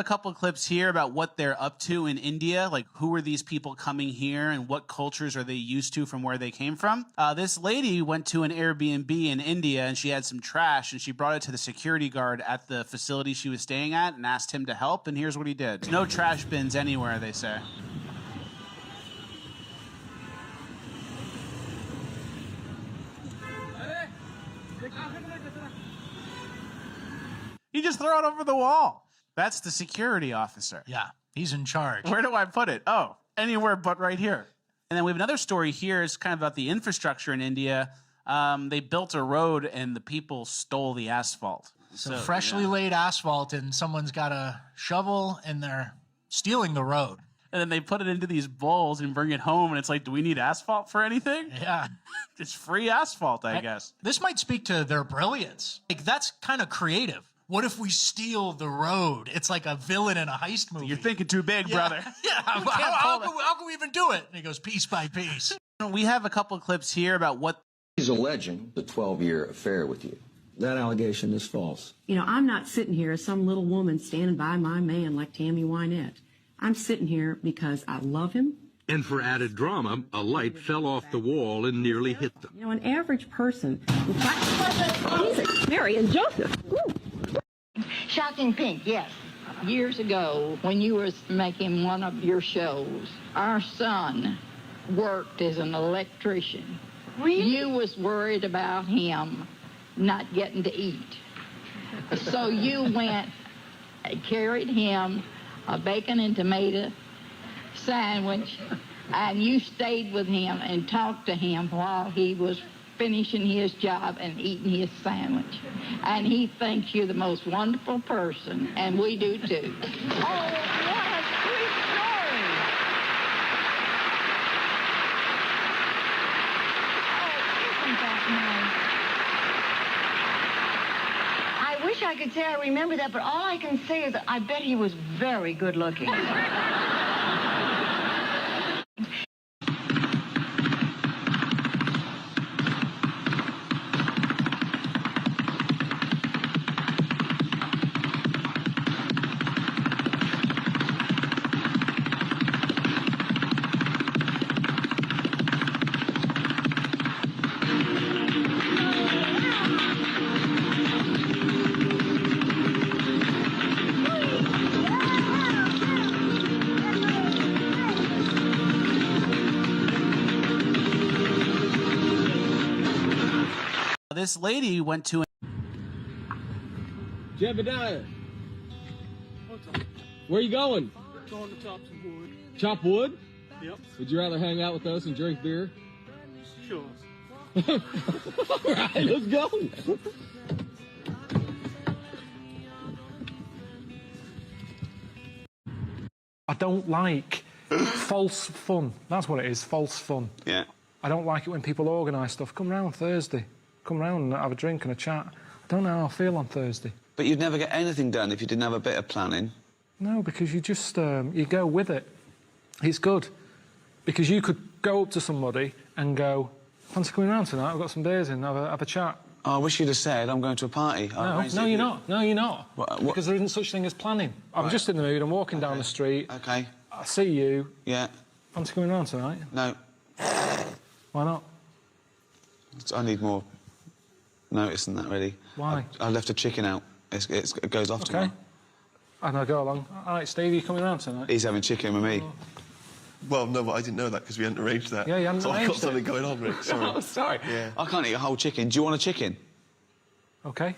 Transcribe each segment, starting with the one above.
A couple of clips here about what they're up to in India, like who are these people coming here and what cultures are they used to from where they came from. This lady went to an Airbnb in India and she had some trash and she brought it to the security guard at the facility she was staying at and asked him to help, and here's what he did. There's no trash bins anywhere, they say. You just throw it over the wall. That's the security officer. Yeah, he's in charge. Where do I put it? Oh, anywhere but right here. And then we have another story here. It's kind of about the infrastructure in India. They built a road and the people stole the asphalt. So freshly laid asphalt, and someone's got a shovel and they're stealing the road. And then they put it into these bowls and bring it home. And it's like, do we need asphalt for anything? Yeah. It's free asphalt, I guess. This might speak to their brilliance. Like, that's kind of creative. What if we steal the road? It's like a villain in a heist movie. You're thinking too big, brother. Yeah, how can we even do it? And he goes piece by piece. We have a couple of clips here about what... He's alleging the 12-year affair with you. That allegation is false. You know, I'm not sitting here as some little woman standing by my man like Tammy Wynette. I'm sitting here because I love him. And for added drama, a light fell off the wall and nearly hit them. You know, an average person... Jesus, Mary and Joseph. Ooh. Shocking Pink, yes. Years ago, when you were making one of your shows, our son worked as an electrician. Really? You was worried about him not getting to eat. So you went and carried him a bacon and tomato sandwich, and you stayed with him and talked to him while he was finishing his job and eating his sandwich. And he thinks you're the most wonderful person, and we do too. Oh, what a sweet story. Oh, isn't that nice? I wish I could say I remember that, but all I can say is that I bet he was very good looking. This lady went to... Jebediah, where are you going? Going to chop some wood. Chop wood? Yep. Would you rather hang out with us and drink beer? Sure. All right, let's go. I don't like false fun. That's what it is, false fun. Yeah. I don't like it when people organise stuff. Come round Thursday. Come round and have a drink and a chat. I don't know how I feel on Thursday. But you'd never get anything done if you didn't have a bit of planning. No, because you just, you go with it. It's good. Because you could go up to somebody and go, fancy coming round tonight? I've got some beers in, have a chat. Oh, I wish you'd have said, I'm going to a party. No, you're not. No, you're not. What? Because there isn't such thing as planning. I'm just in the mood, I'm walking down the street. Okay. I see you. Yeah. Fancy coming round tonight? No. Why not? I need more notice than that, really. Why? I left a chicken out. It goes off tomorrow. And I go along. All right, Steve, you coming round tonight? He's having chicken with me. Oh. Well, no, but I didn't know that because we hadn't arranged that. Yeah, you hadn't so arranged I've got something going on, Rick. Sorry. Oh, sorry. Yeah. I can't eat a whole chicken. Do you want a chicken? OK.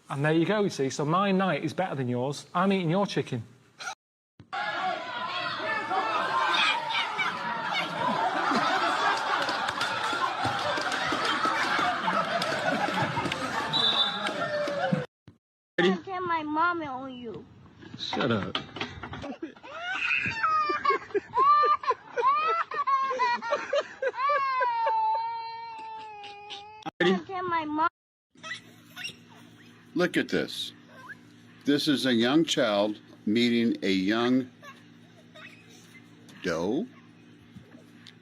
And there you go, you see. So my night is better than yours. I'm eating your chicken. I tell my mom on you. Shut up. I tell my mom. Look at this. This is a young child meeting a young doe,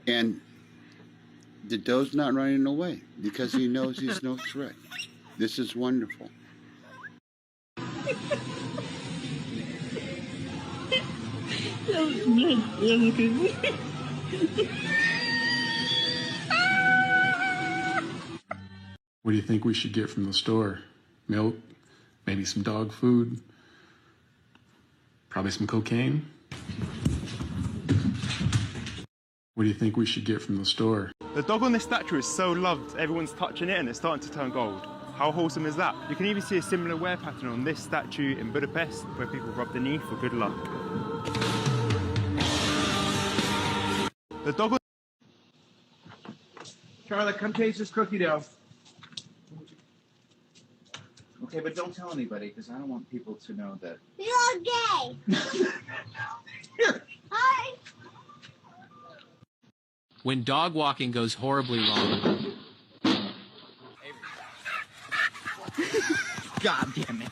and the doe's not running away because he knows he's no threat. This is wonderful. What do you think we should get from the store? Milk? Maybe some dog food? Probably some cocaine? What do you think we should get from the store? The dog on this statue is so loved, everyone's touching it and it's starting to turn gold. How wholesome is that? You can even see a similar wear pattern on this statue in Budapest, where people rub the knee for good luck. The dog on... Charlotte, come taste this cookie dough. Okay, but don't tell anybody, because I don't want people to know that. You're gay. Hi. When dog walking goes horribly wrong. God damn it.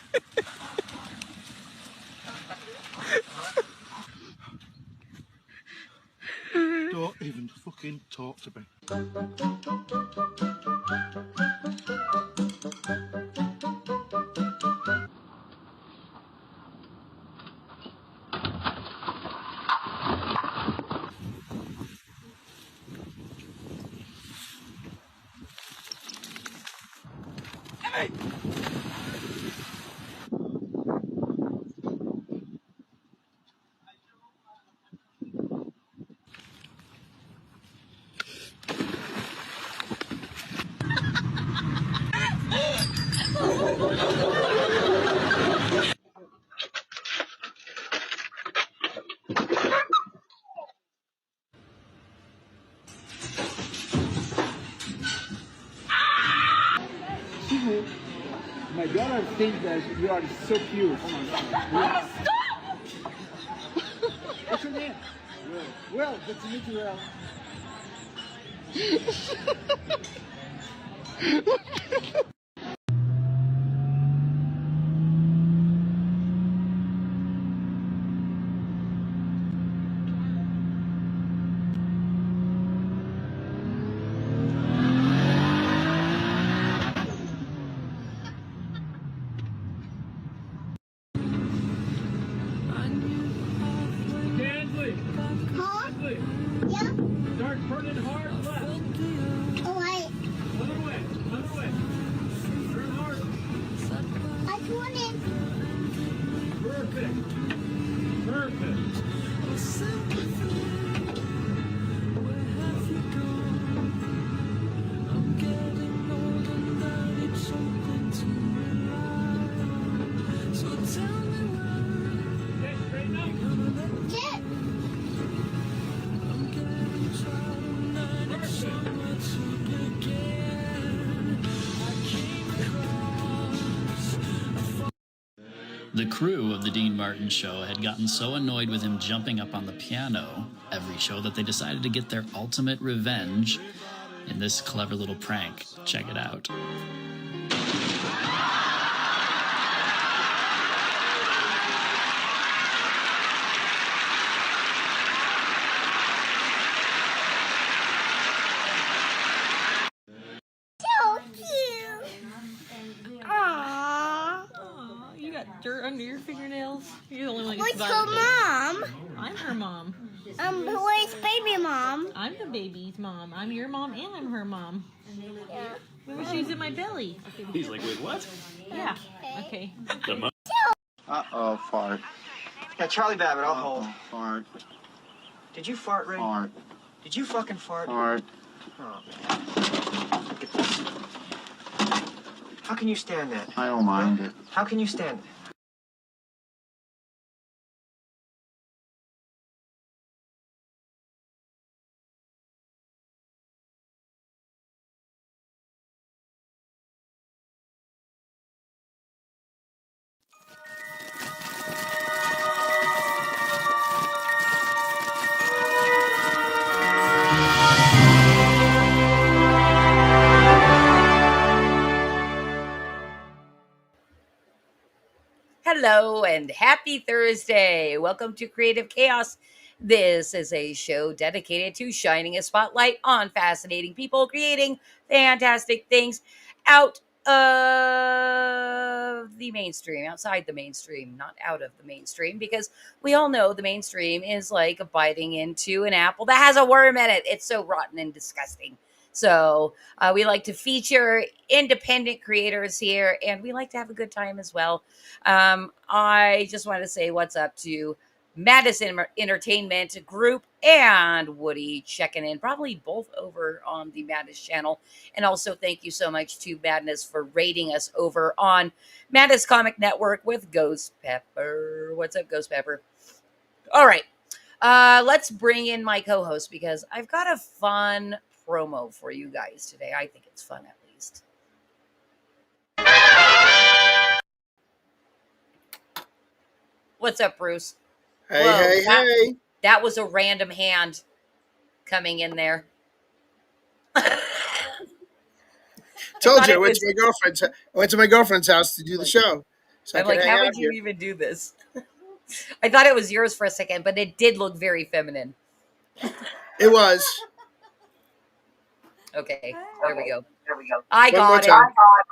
Don't even fucking talk to me. My daughter thinks that you are so cute. Oh my God. What's your name? Will. Will, good to meet you, Will. Start turning hard left. Oh, wait. Other way. Other way. Turn hard. I turn in. Perfect. Perfect. The crew of the Dean Martin show had gotten so annoyed with him jumping up on the piano every show that they decided to get their ultimate revenge in this clever little prank. Check it out. Dirt under your fingernails. You're the only one. What's her mom? I'm her mom. Where's baby mom? I'm the baby's mom. I'm your mom and I'm her mom. Yeah. Maybe she's in my belly. He's like, wait, what? Yeah. Okay. Uh-oh, fart. Yeah, Charlie Babbitt, I'll hold. Fart. Did you fart, Ray? Fart. Did you fucking fart? Fart. Oh, man. Look at this. How can you stand that? I don't mind it. How can you stand it? Hello and happy Thursday. Welcome to Creative Chaos. This is a show dedicated to shining a spotlight on fascinating people creating fantastic things out of the mainstream, outside the mainstream, not out of the mainstream, because we all know the mainstream is like biting into an apple that has a worm in it. It's so rotten and disgusting. So we like to feature independent creators here, and we like to have a good time as well. I just want to say what's up to Madison Entertainment Group and Woody checking in, probably both over on the Madness channel. And also thank you so much to Madness for rating us over on Madness Comic Network with Ghost Pepper. What's up, Ghost Pepper? All right. Let's bring in my co-host because I've got a fun promo for you guys today. I think it's fun, at least. What's up, Bruce? Hey, Whoa, hey. That was a random hand coming in there. Told you, I went to my girlfriend's house to do the show. So I'm like, how would you even do this? I thought it was yours for a second, but it did look very feminine. It was. Okay, there we go. I One more got time.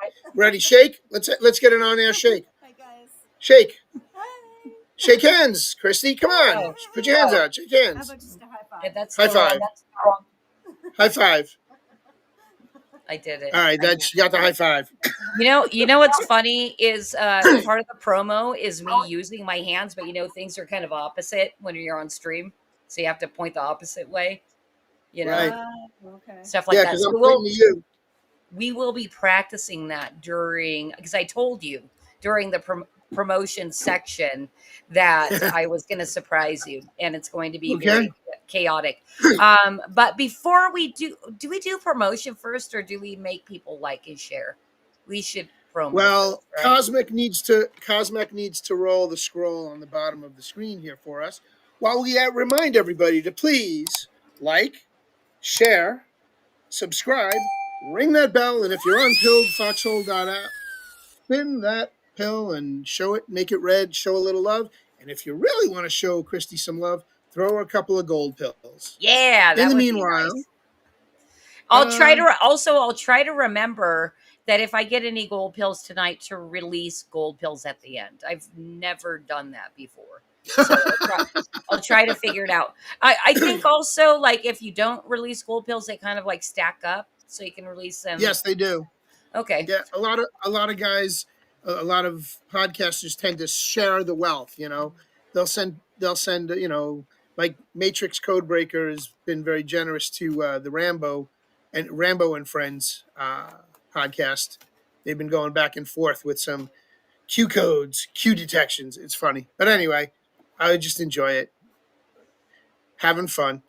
it. Ready? Shake. Let's get an on-air shake. Hi guys. Shake. Shake hands, Christy. Come on. Put your hands out. Shake hands. How about just a high five? Yeah, that's High still wrong. five. That's wrong. High five. I did it. All right, you got the high five. You know what's funny is part of the promo is me using my hands, but things are kind of opposite when you're on stream, so you have to point the opposite way. Right. Stuff like Yeah, that. because So I'm pointing to you. we will be practicing that because I told you during the promotion section that I was going to surprise you, and it's going to be very chaotic. But before we do we do promotion first, or do we make people like and share? We should promo. Well, first, right? Cosmic needs to roll the scroll on the bottom of the screen here for us, while we remind everybody to please like, share, subscribe, ring that bell, and if you're on pilledfoxhole.app, spin that pill and show it, make it red, show a little love. And if you really want to show Christy some love, throw her a couple of gold pills. Yeah. In the meanwhile, nice. I'll try to remember that if I get any gold pills tonight to release gold pills at the end. I've never done that before. So I'll try to figure it out. I think also, like, if you don't release gold pills, they kind of like stack up so you can release them. yes, they do. Okay. Yeah, a lot of guys, a lot of podcasters tend to share the wealth. They'll send like Matrix Codebreaker has been very generous to the Rambo and Friends podcast. They've been going back and forth with some Q codes, Q detections. It's funny, but anyway, I just enjoy it, having fun,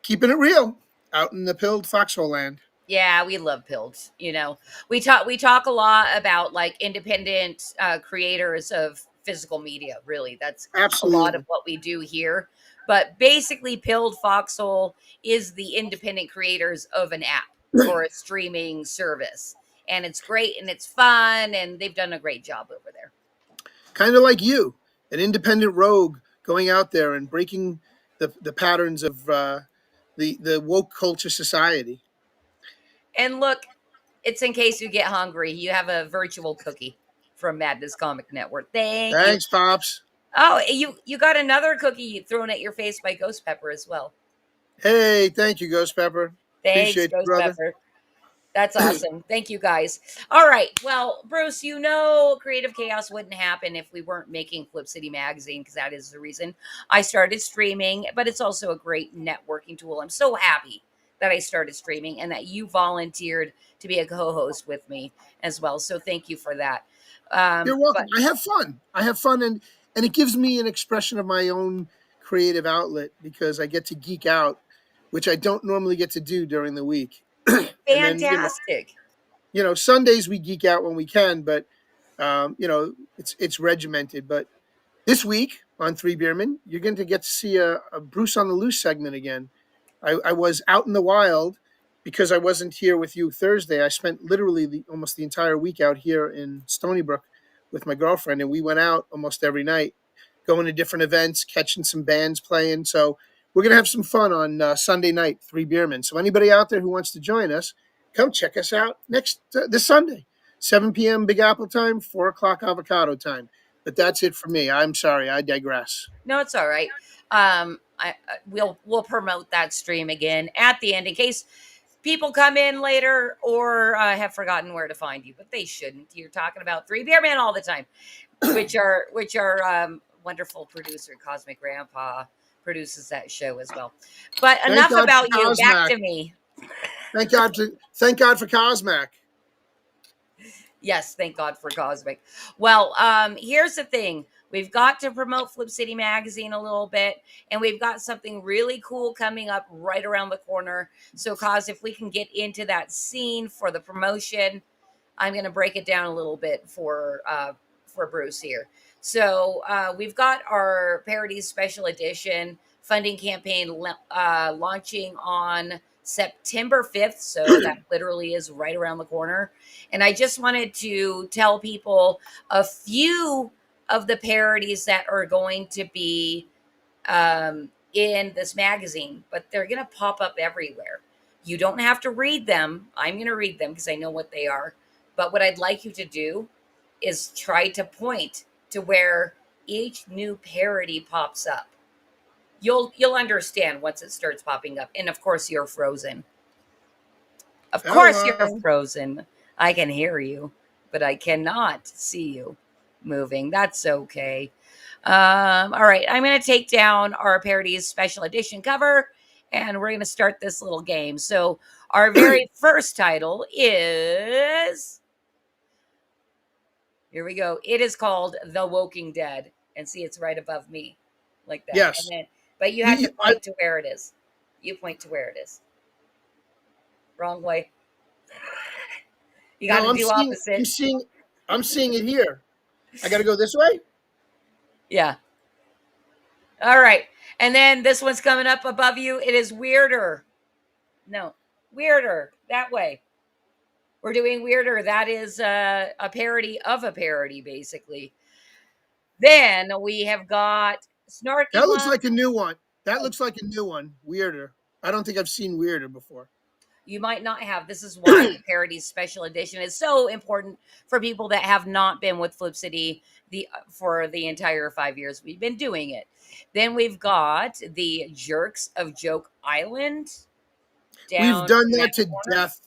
keeping it real out in the pilled foxhole land. Yeah, we love pills. We talk a lot about like independent creators of physical media. Really, that's Absolutely a lot of what we do here. But basically, Pilled Foxhole is the independent creators of an app or a streaming service, and it's great and it's fun, and they've done a great job over there. Kind of like you, an independent rogue going out there and breaking the patterns of the woke culture society. And look, it's in case you get hungry. You have a virtual cookie from Madness Comic Network. Thanks, Pops. Oh, you got another cookie thrown at your face by Ghost Pepper as well. Hey, thank you, Ghost Pepper. Thanks, Appreciate Ghost it, brother. Pepper. That's awesome. Thank you, guys. All right. Well, Bruce, Creative Chaos wouldn't happen if we weren't making Flip City Magazine, because that is the reason I started streaming, but it's also a great networking tool. I'm so happy that I started streaming and that you volunteered to be a co-host with me as well. So thank you for that. You're welcome. I have fun, and it gives me an expression of my own creative outlet because I get to geek out, which I don't normally get to do during the week. Fantastic. Then, Sundays we geek out when we can, but it's regimented. But this week on Three Beermen, you're going to get to see a Bruce on the Loose segment again. I was out in the wild because I wasn't here with you Thursday. I spent literally almost the entire week out here in Stony Brook with my girlfriend, and we went out almost every night, going to different events, catching some bands playing. So we're going to have some fun on Sunday night, Three Beermen. So anybody out there who wants to join us, come check us out this Sunday. 7 p.m. Big Apple time, 4 o'clock avocado time. But that's it for me. I'm sorry, I digress. No, it's all right. We'll promote that stream again at the end in case people come in later or have forgotten where to find you, but they shouldn't. You're talking about Three Beer Men all the time, which are wonderful producer Cosmic Grandpa produces that show as well. But Thank enough God about for you. Back Cosmac. to me. Thank God for Cosmac. Yes, thank God for Cosmic. Well, here's the thing. We've got to promote Flip City Magazine a little bit, and we've got something really cool coming up right around the corner. So, Cos, if we can get into that scene for the promotion, I'm going to break it down a little bit for Bruce here. So, we've got our Parodies Special Edition funding campaign launching on September 5th. So that literally is right around the corner. And I just wanted to tell people a few of the parodies that are going to be in this magazine, but they're going to pop up everywhere. You don't have to read them. I'm going to read them because I know what they are. But what I'd like you to do is try to point to where each new parody pops up. You'll understand once it starts popping up. And of course, you're frozen. Of course, you're frozen. I can hear you, but I cannot see you moving. That's okay. All right, I'm going to take down our Parodies Special Edition cover, and we're going to start this little game. So our very first title is... Here we go. It is called The Woking Dead. And see, it's right above me. Like that. Yes. And then, but you have to point to where it is. You point to where it is. Wrong way. You got to do opposite. I'm seeing it here. I got to go this way? Yeah. All right. And then this one's coming up above you. It is Weirder. No, Weirder. That way. We're doing Weirder. That is a parody of a parody, basically. Then we have got Snarky. That looks like a new one. That looks like a new one. Weirder. I don't think I've seen Weirder before. You might not have. This is why the Parodies Special Edition is so important for people that have not been with Flip City for the entire 5 years we've been doing it. Then we've got the Jerks of Joke Island. We've done that to death.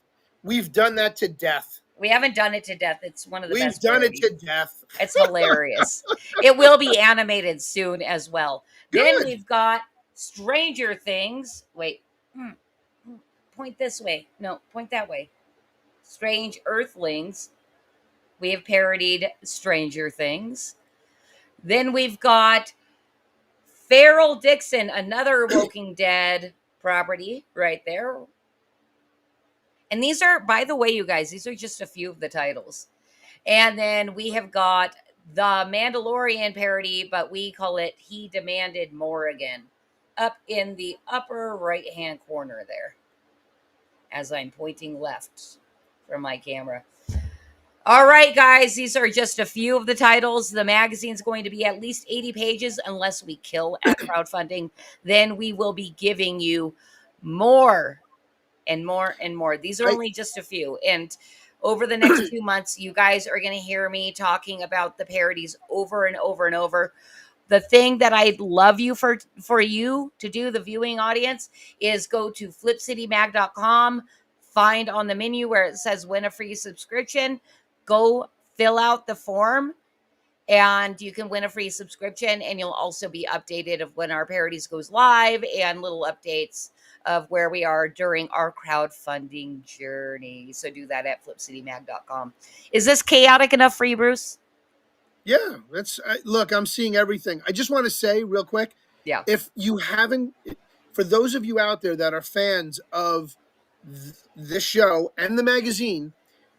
We've done that to death. We haven't done it to death. It's one of the best. We've done it to death. It's hilarious. It will be animated soon as well. Good. Then we've got Stranger Things. Wait. Point this way. No, point that way. Strange Earthlings. We have parodied Stranger Things. Then we've got Feral Dixon, another Walking Dead property right there. And these are, by the way, you guys, these are just a few of the titles. And then we have got the Mandalorian parody, but we call it He Demanded More Again, up in the upper right-hand corner there, as I'm pointing left from my camera. All right, guys, these are just a few of the titles. The magazine's going to be at least 80 pages unless we kill at crowdfunding. Then we will be giving you more and more and more. These are only just a few. And over the next 2 months, you guys are going to hear me talking about the parodies over and over and over. The thing that I'd love you for you to do, the viewing audience, is go to flipcitymag.com, find on the menu where it says win a free subscription, go fill out the form, and you can win a free subscription, and you'll also be updated of when our parodies goes live and little updates of where we are during our crowdfunding journey. So do that at flipcitymag.com. Is this chaotic enough for you, Bruce? Yeah, look, I'm seeing everything. I just want to say real quick. Yeah. If you haven't, for those of you out there that are fans of this show and the magazine,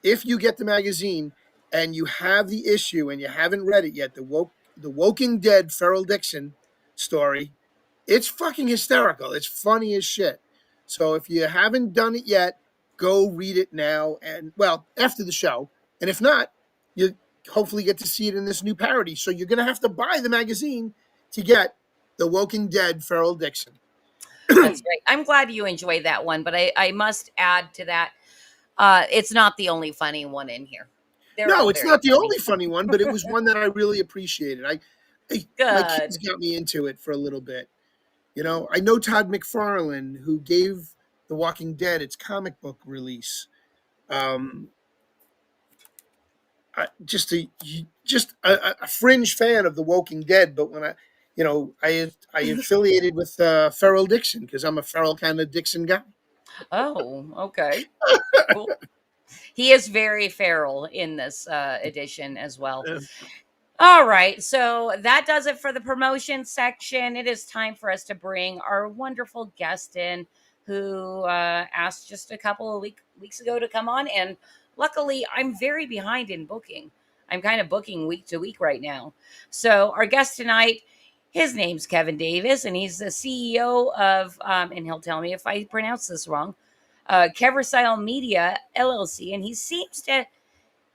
if you get the magazine and you have the issue and you haven't read it yet, the Woking Dead Feral Dixon story, it's fucking hysterical. It's funny as shit. So if you haven't done it yet, go read it now and, well, after the show. And if not, you hopefully get to see it in this new parody. So you're going to have to buy the magazine to get the Woking Dead Feral Dixon. That's right. I'm glad you enjoyed that one, but I must add to that, it's not the only funny one in here. They're No, all it's very not the funny. only funny one, but it was one that I really appreciated. My Good. kids got me into it for a little bit. You know, I know Todd McFarlane, who gave The Walking Dead its comic book release. Um, just a fringe fan of The Walking Dead, but when I affiliated with Ferrell Dixon because I'm a Ferrell kind of Dixon guy. Oh, okay. Cool. He is very feral in this edition as well. Yeah. All right, so that does it for the promotion section. It is time for us to bring our wonderful guest in who asked just a couple of weeks ago to come on. And luckily, I'm very behind in booking. I'm kind of booking week to week right now. So, our guest tonight, his name's Kevin Davis, and he's the CEO of, and he'll tell me if I pronounce this wrong, Kevirsyle Media LLC. And he seems to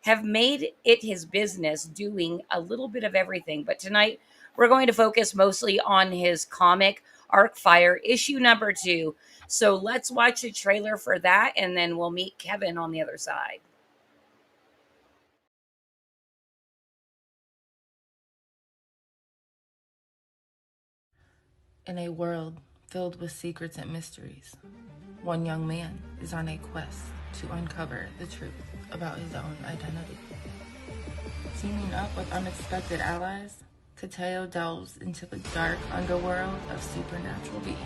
have made it his business doing a little bit of everything. But tonight we're going to focus mostly on his comic Arkfyre issue number 2. So let's watch the trailer for that, and then we'll meet Kevin on the other side. In a world filled with secrets and mysteries, one young man is on a quest to uncover the truth about his own identity. Teaming up with unexpected allies, Kateo delves into the dark underworld of supernatural beings.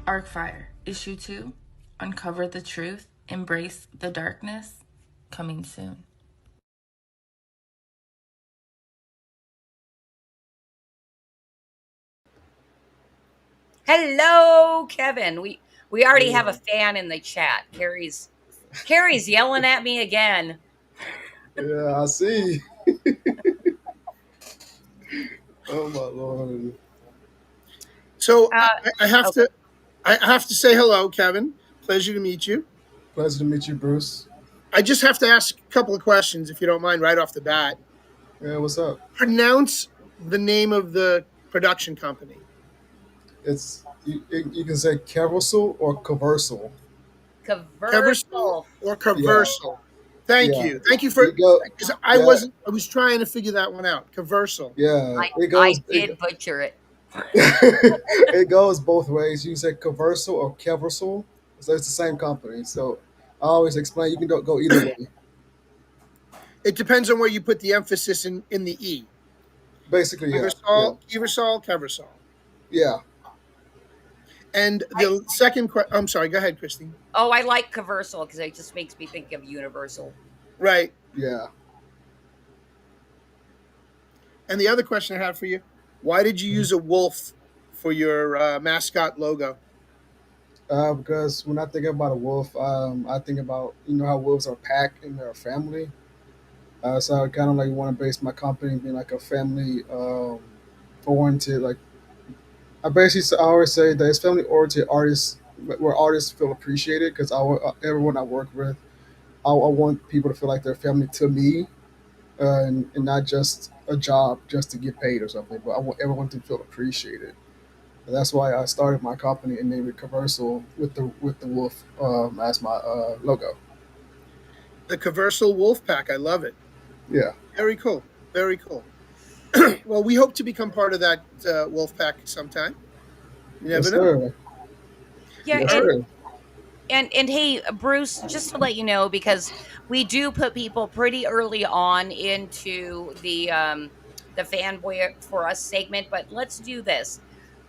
Arkfyre, Issue 2, Uncover the Truth, Embrace the Darkness, coming soon. Hello, Kevin. We already have a fan in the chat. Carrie's yelling at me again. Yeah, I see. Oh my Lord. So I have to say hello, Kevin. Pleasure to meet you. Pleasure to meet you, Bruce. I just have to ask a couple of questions, if you don't mind, right off the bat. Yeah, what's up? Pronounce the name of the production company. It's you can say Kevirsyle or Kevirsyle. Kevirsyle or Kevirsyle. Thank you for because I was trying to figure that one out. Kevirsyle. Yeah, I did butcher it. It goes both ways. You can say Kevirsyle or Kevirsyle, so it's the same company. So I always explain you can go either way. It depends on where you put the emphasis in the E. Basically, yeah. Kevirsyle. Yeah. And the second question, I'm sorry, go ahead, Christine. Oh, I like Kevirsyle because it just makes me think of Universal. Right. Yeah. And the other question I have for you, why did you use a wolf for your mascot logo? Because when I think about a wolf, I think about, how wolves are a pack and they're a family. So I kind of want to base my company being like a family oriented, like I always say that it's family oriented artists, where artists feel appreciated, because everyone I work with, I want people to feel like they're family to me, and not just a job just to get paid or something, but I want everyone to feel appreciated. And that's why I started my company and named it Kevirsyle with the wolf as my logo. The Kevirsyle Wolf Pack, I love it. Yeah. Very cool. Very cool. Well, we hope to become part of that wolf pack sometime. You never know. Yeah, yes, and hey, Bruce, just to let you know, because we do put people pretty early on into the fanboy for us segment, but let's do this.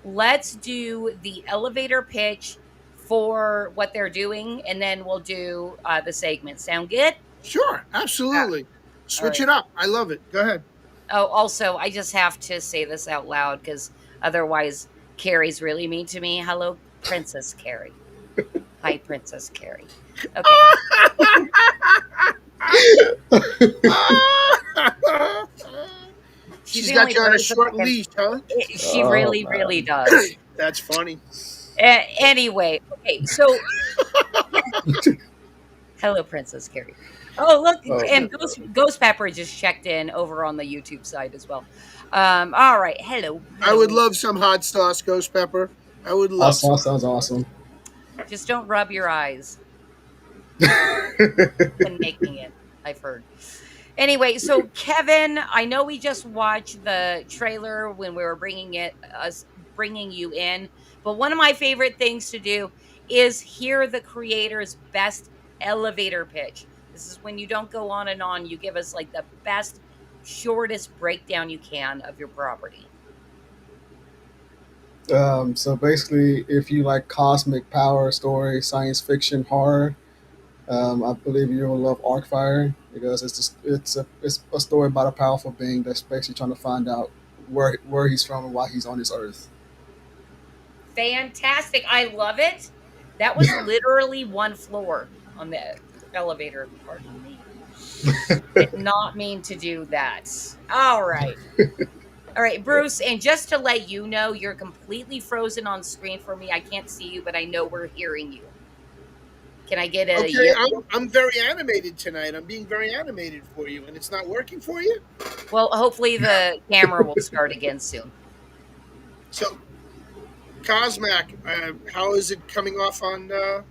Let's do the elevator pitch for what they're doing, and then we'll do the segment. Sound good? Sure, absolutely. Yeah. Switch it up. I love it. Go ahead. Oh, also, I just have to say this out loud because otherwise Carrie's really mean to me. Hello, Princess Carrie. Hi, Princess Carrie. Okay. She's got you on a short leash, huh? She really does. That's funny. Anyway, okay, so Hello, Princess Carrie. Oh, look, Oh, and Ghost Pepper just checked in over on the YouTube side as well. All right. Hello. I would Hello. love some hot sauce, Ghost Pepper. I would hot love some. sauce sounds awesome. Just don't rub your eyes when making it, I've heard. Anyway, so Kevin, I know we just watched the trailer when we were bringing you in, but one of my favorite things to do is hear the creator's best elevator pitch. This is when you don't go on and on, you give us like the best shortest breakdown you can of your property. So basically, if you like cosmic power story, science fiction, horror, I believe you will love Arkfyre because it's a story about a powerful being that's basically trying to find out where he's from and why he's on this earth. Fantastic. I love it. That was literally one floor on the elevator. Pardon me. Did not mean to do that. All right. All right, Bruce, and just to let you know, you're completely frozen on screen for me. I can't see you, but I know we're hearing you. Can I get a Okay, yes? I'm very animated tonight. I'm being very animated for you, and it's not working for you? Well, hopefully the camera will start again soon. So, Cosmac, how is it coming off on the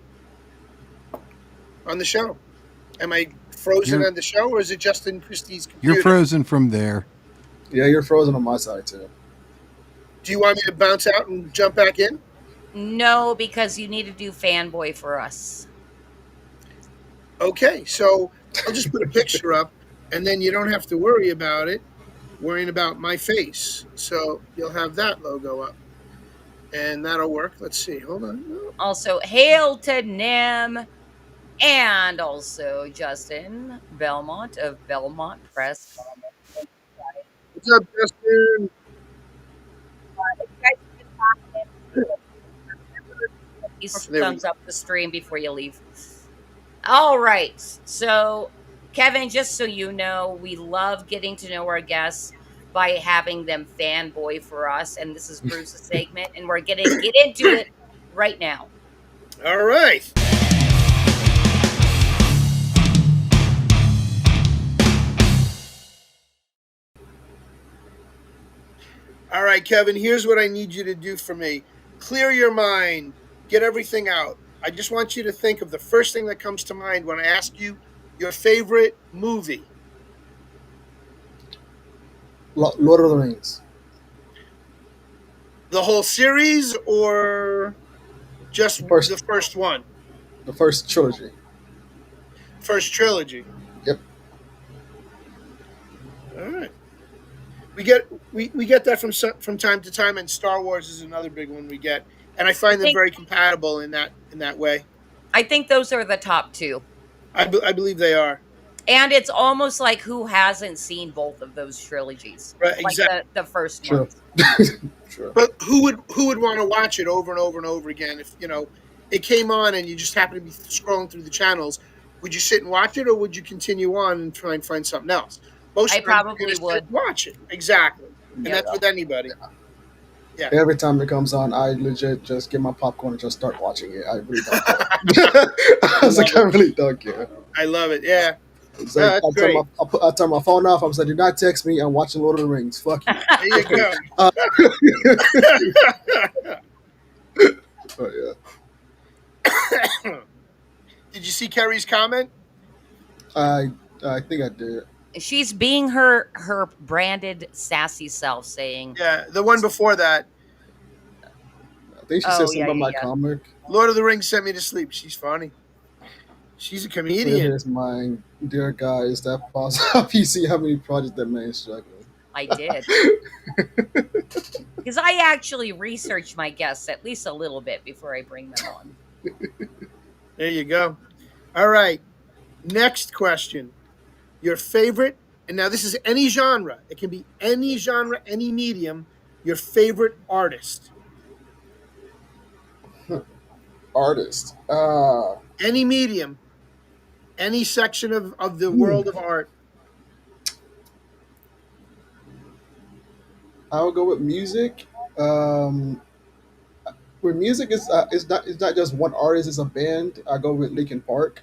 show? Am I frozen on the show, or is it just in Christie's computer? You're frozen from there. Yeah, you're frozen on my side too. Do you want me to bounce out and jump back in? No, because you need to do fanboy for us. Okay, so I'll just put a picture up, and then you don't have to worry about it, worrying about my face. So you'll have that logo up, and that'll work. Let's see. Hold on. Also, hail to Nim, and also Justin Belmont of Belmont Press. What's up, Justin? Thumbs up the stream before you leave. All right. So, Kevin, just so you know, we love getting to know our guests by having them fanboy for us. And this is Bruce's segment, and we're going to get into it right now. All right. All right, Kevin, here's what I need you to do for me. Clear your mind. Get everything out. I just want you to think of the first thing that comes to mind when I ask you your favorite movie. Lord of the Rings. The whole series or just the first one? The first trilogy. First trilogy. Yep. All right. We get that from time to time, and Star Wars is another big one we get, and I find them very compatible in that way. I think those are the top two. I believe they are. And it's almost like who hasn't seen both of those trilogies? Right, like exactly. the first Sure. one. Sure. But who would want to watch it over and over and over again if it came on and you just happen to be scrolling through the channels? Would you sit and watch it, or would you continue on and try and find something else? Most I of the time, probably you're gonna would. sit and watch it. Exactly, and Yeah. that's with anybody. Yeah. Every time it comes on, I legit just get my popcorn and just start watching it. I really don't care. I was like, I really don't care. I love it. Yeah. It's like, That's great. I turn my phone off. I'm saying, do not text me. I'm watching Lord of the Rings. Fuck you. There you go. Oh, yeah. Did you see Kerry's comment? I think I did. She's being her branded sassy self, saying, Yeah, the one before that. I think she said something about my comic. Lord of the Rings sent me to sleep. She's funny. She's a comedian. Here's mine. Dear guy, is that possible? You see how many projects that man is struggling. I did. Because I actually researched my guests at least a little bit before I bring them on. There you go. All right. Next question. Your favorite, and now this is any genre. It can be any genre, any medium. Your favorite artist. Artist. Any medium. Any section of the world of art. I'll go with music. Where music is not just one artist, it's a band. I go with Linkin Park.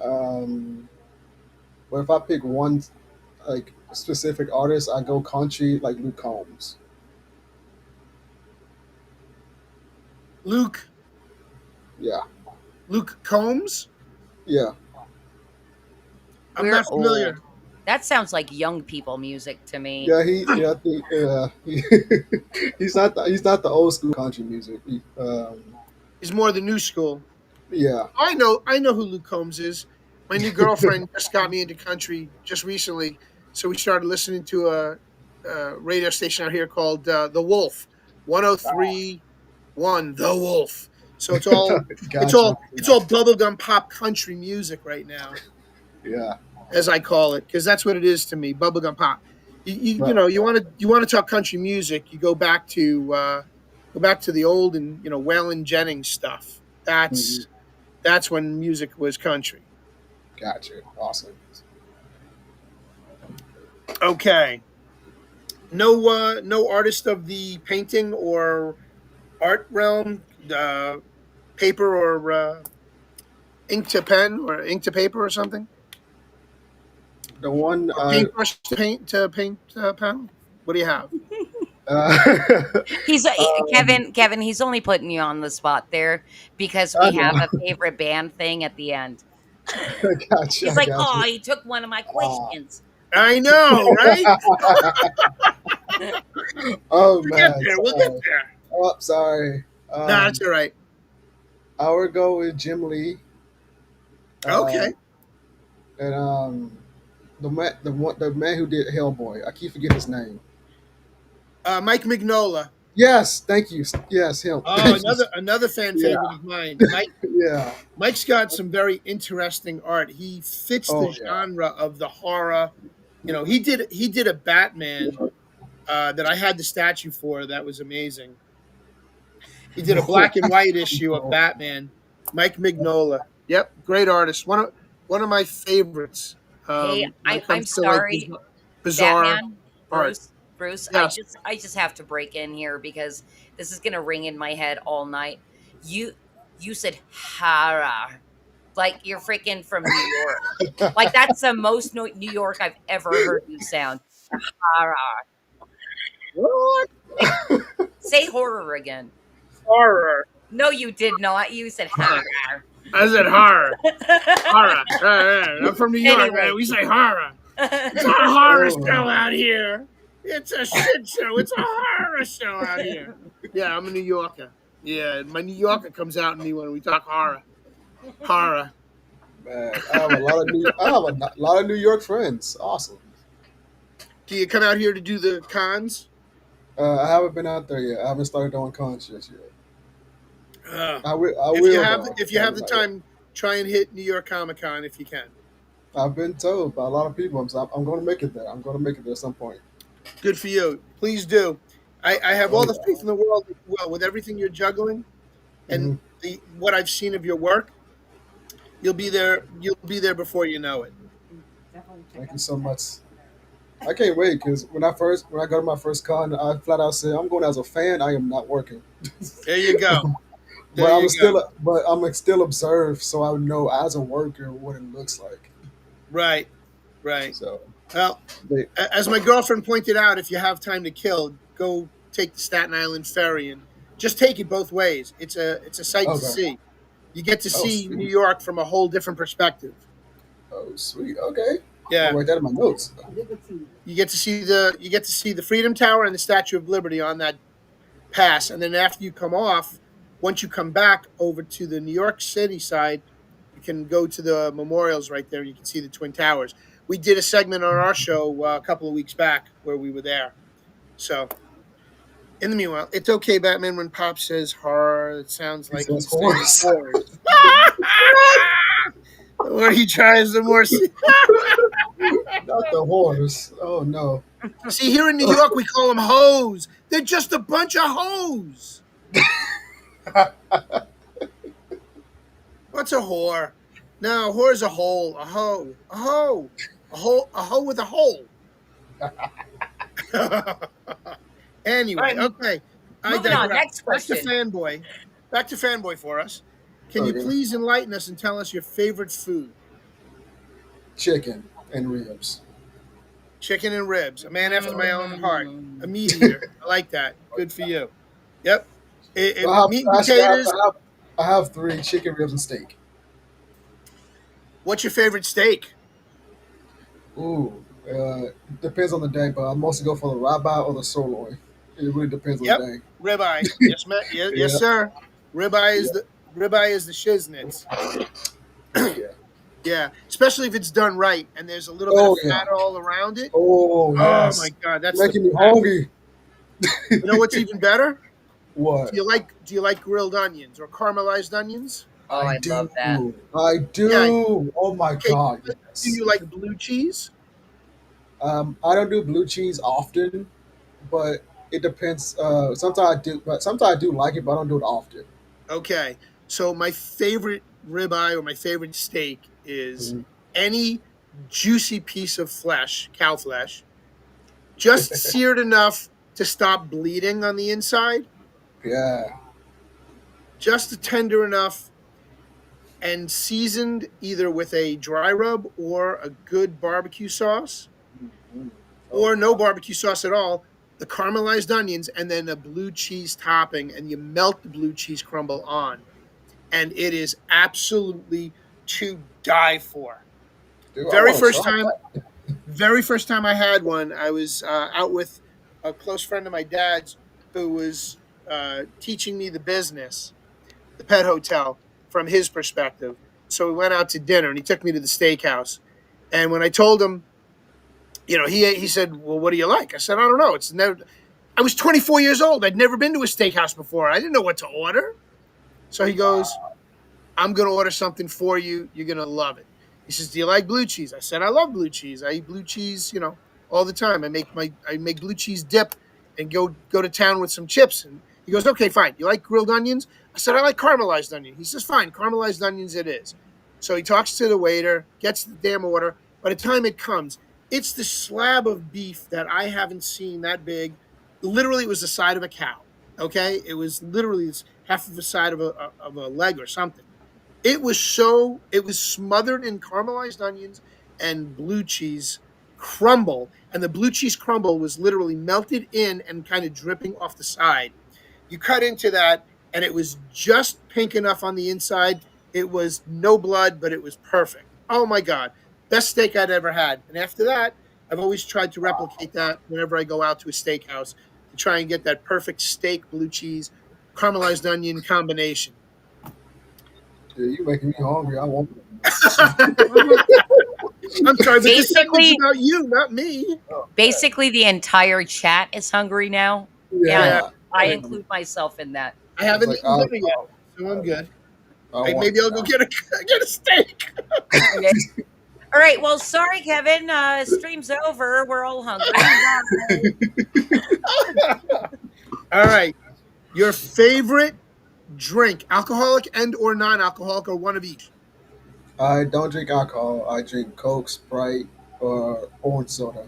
Um, but if I pick one like specific artist, I go country like Luke Combs. Luke Yeah, Combs. yeah. I'm We're not familiar. old. That sounds like young people music to me. Yeah, I think, he's not the old school country music. He's more the new school. Yeah. I know who Luke Combs is. My new girlfriend just got me into country just recently, so we started listening to a radio station out here called The Wolf, 103.1 The Wolf. So it's all Gotcha. it's all bubblegum pop country music right now, Yeah. as I call it, because that's what it is to me, bubblegum pop. You Right. know, you want to talk country music, you go back to the old and Waylon Jennings stuff. That's when music was country. Gotcha. Awesome. Okay. No artist of the painting or art realm, paper or ink to pen or ink to paper or something. The one Or paintbrush to paint pen. What do you have? He's Kevin. He's only putting you on the spot there because I we have know. a favorite band thing at the end. Gotcha. He's like, Gotcha. "Oh, he took one of my questions." I know, right? Oh We'll man. get there. We'll get there. Oh, sorry. No, that's all right. I would go with Jim Lee. Okay. And the man who did Hellboy. I keep forgetting his name. Mike Mignola. Yes, thank you. Yes, him. Oh, another fan Yeah. favorite of mine. Yeah. Mike's got some very interesting art. He fits the genre of the horror. He did a Batman that I had the statue for. That was amazing. He did a black and white issue of Batman. Mike Mignola. Yep, great artist. One of my favorites. Hey, when it I'm comes to, like, sorry, bizarre Batman, art. Bruce. Yes. I just have to break in here because this is gonna ring in my head all night. You said horror, like you're freaking from New York. Like that's the most New York I've ever heard you sound. Horror. What? Say horror again. Horror. No, you did not. You said horror. I said horror. Horror. I'm from New York, Anyway. man. We say horror. It's not a horror show out here. It's a shit show. It's a horror show out here. Yeah, I'm a New Yorker. Yeah, my New Yorker comes out in me when we talk horror. Horror. Man, I have a lot of New York friends. Awesome. Do you come out here to do the cons? I haven't been out there yet. I haven't started doing concerts yet. I will. If you have the time, try and hit New York Comic Con if you can. I've been told by a lot of people. I'm going to make it there. I'm going to make it there at some point. Good for you. Please do. I have all the faith in the world. Well, with everything you're juggling, and what I've seen of your work, you'll be there. You'll be there before you know it. Thank you so much. I can't wait because when I go to my first con, I flat out say I'm going as a fan. I am not working. There you go. But I'm still observe, so I would know as a worker what it looks like. Right. So, well, as my girlfriend pointed out, if you have time to kill, go take the Staten Island ferry and just take it both ways. It's a sight to see. You get to see New York from a whole different perspective. Oh, sweet. Okay. Yeah. I'll write that in my notes. You get to see the Freedom Tower and the Statue of Liberty on that pass, and then after you come off, once you come back over to the New York City side, you can go to the memorials right there. You can see the Twin Towers. We did a segment on our show a couple of weeks back where we were there. So, in the meanwhile, it's okay, Batman, when Pop says horror. It sounds like he's saying horror. The more he tries, the more... Not the horse. Oh, no. See, here in New York, we call them hoes. They're just a bunch of hoes. What's a whore? No, whore is a hole. A hoe. A hoe. A hole. A hoe with a hole. Anyway, Right. okay. Moving on, next question. Back to fanboy for us. Can you please enlighten us and tell us your favorite food? chicken and ribs. Chicken and ribs. A man after my own heart. A Mm. meat eater. I like that. Good for you. Yep. I have, Meat and actually, potatoes. I have three: chicken, ribs, and steak. What's your favorite steak? Ooh, depends on the day, but I mostly go for the ribeye or the sirloin. It really depends on Yep. the day. Ribeye. Yes, man. Yes, Yeah. yes, sir. Ribeye is Yeah. the shiznits. Yeah. Yeah, especially if it's done right and there's a little bit Oh of yeah. fat all around it. Oh Oh yes. my god, that's Making the me best. hungry. You know what's even better? What? Do you like grilled onions or caramelized onions? Oh, I love that. I do. Yeah. Oh my Okay. god. Do Yes. you like blue cheese? I don't do blue cheese often, but it depends. Sometimes I do, but sometimes I do like it, but I don't do it often. Okay. So my favorite ribeye or my favorite steak is Mhm. any juicy piece of flesh, cow flesh, just seared enough to stop bleeding on the inside, Yeah. just tender enough and seasoned either with a dry rub or a good barbecue sauce Mhm. Oh or no god. barbecue sauce at all, the caramelized onions, and then a blue cheese topping, and you melt the blue cheese crumble on. And it is absolutely to die for. Dude, I Very want to first try time, that. very first time I had one, I was out with a close friend of my dad's who was teaching me the business, the pet hotel, from his perspective. So we went out to dinner, and he took me to the steakhouse. And when I told him, he said, "Well, what do you like?" I said, "I don't know. It's never." I was 24 years old. I'd never been to a steakhouse before. I didn't know what to order. So he goes, "I'm going to order something for you. You're going to love it." He says, "Do you like blue cheese?" I said, "I love blue cheese. I eat blue cheese, all the time. I make blue cheese dip and go to town with some chips." And he goes, "Okay, fine. You like grilled onions?" I said, "I like caramelized onion." He says, "Fine, caramelized onions it is." So he talks to the waiter, gets the damn order. By the time it comes, it's the slab of beef that I haven't seen that big. Literally, it was the side of a cow. Okay, it was literally half of the side of a leg or something. It was smothered in caramelized onions and blue cheese crumble, and the blue cheese crumble was literally melted in and kind of dripping off the side. You cut into that, and it was just pink enough on the inside. It was no blood, but it was perfect. Oh my god, best steak I'd ever had. And after that, I've always tried to replicate that whenever I go out to a steakhouse to try and get that perfect steak blue cheese caramelized onion combination. Dude, you making me hungry. I want. I'm sorry, but this segment's Basically, about you, not me. basically the entire chat is hungry now, and Yeah, Yeah. I I include myself in that. haven't Like eaten dinner yet, so I'm good. I want Maybe I'll go now. get a steak. Okay. All right. Well, sorry, Kevin. Stream's over. We're all hungry. All right, your favorite drink, alcoholic and or non-alcoholic, or one of each. I don't drink alcohol. I drink Coke, Sprite, or orange soda.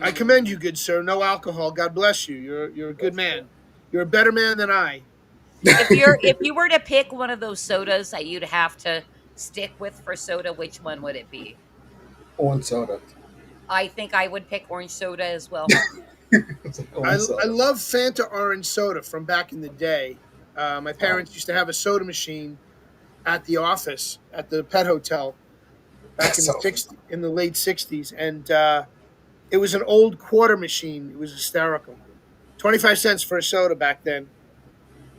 I commend you, good sir. No alcohol. God bless you. You're a good man. You're a better man than I. If you were to pick one of those sodas that you'd have to stick with for soda, which one would it be? Orange soda. I think I would pick orange soda as well. I Orange soda. love Fanta orange soda from back in the day. My parents used to have a soda machine at the office at the pet hotel back in in the late '60s, and it was an old quarter machine. It was hysterical. 25 cents for a soda back then.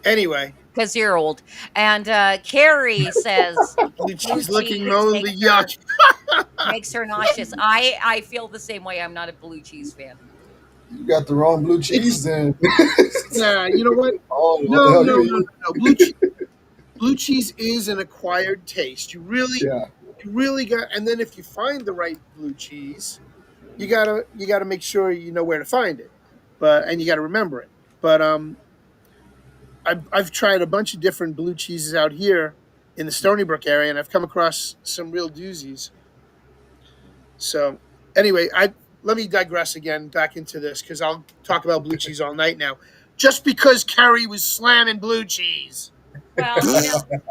Anyway, Because you're old. And Carrie says blue blue cheese looking cheese moly yuck. makes her nauseous. I feel the same way. I'm not a blue cheese fan. You got the wrong blue cheese then. Yeah, you know what? Oh, what the No, hell no, you no, no, eat? no. Blue cheese is an acquired taste. Yeah. You really got. And then if you find the right blue cheese, you gotta make sure you know where to find it, and you gotta remember it. But I've tried a bunch of different blue cheeses out here in the Stony Brook area, and I've come across some real doozies. So anyway, I let me digress again back into this because I'll talk about blue cheese all night now. Just because Carrie was slamming blue cheese. Well,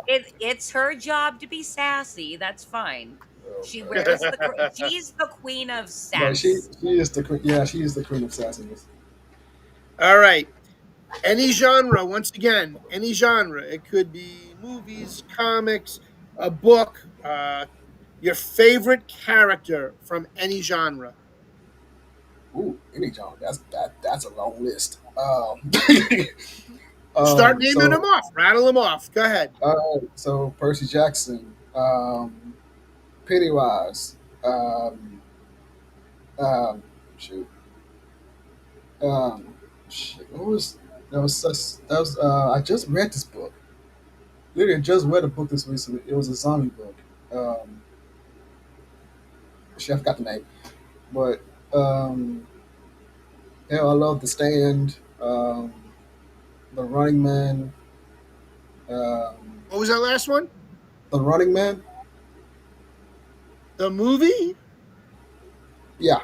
it's her job to be sassy. That's fine. She wears the. She's the queen of But sass. she is the queen. Yeah, she is the queen of sassiness. All right. Any genre, once again, any genre. It could be movies, comics, a book, your favorite character from any genre. Ooh, any genre. That's a long list. Start naming them So off. Rattle them off. Go ahead. so Percy Jackson, Pennywise, um, shoot, um, shit, what was that was such, that was I just read this book. Literally, I just read a book this recently. It was a zombie book. Um, shit, I forgot the name, but yeah, I love The Stand, The Running Man, um, What was that last one? The Running Man. The movie? Yeah,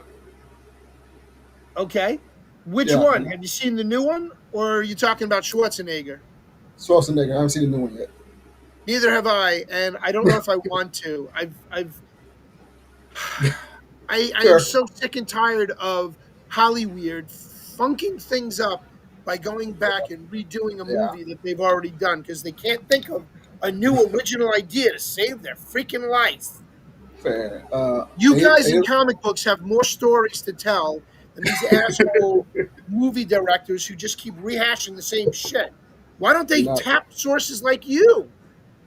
Okay. Which yeah. one? Have you seen the new one, or are you talking about Schwarzenegger? Schwarzenegger. I haven't seen the new one yet. Neither have I, and I don't know if I want to. I am Sure. so sick and tired of Hollywood funking things up by going back and redoing a Yeah, movie that they've already done because they can't think of a new original idea to save their freaking life. fair. You guys in comic books have more stories to tell than these asshole movie directors who just keep rehashing the same shit. Why don't they you're not, tap sources like you?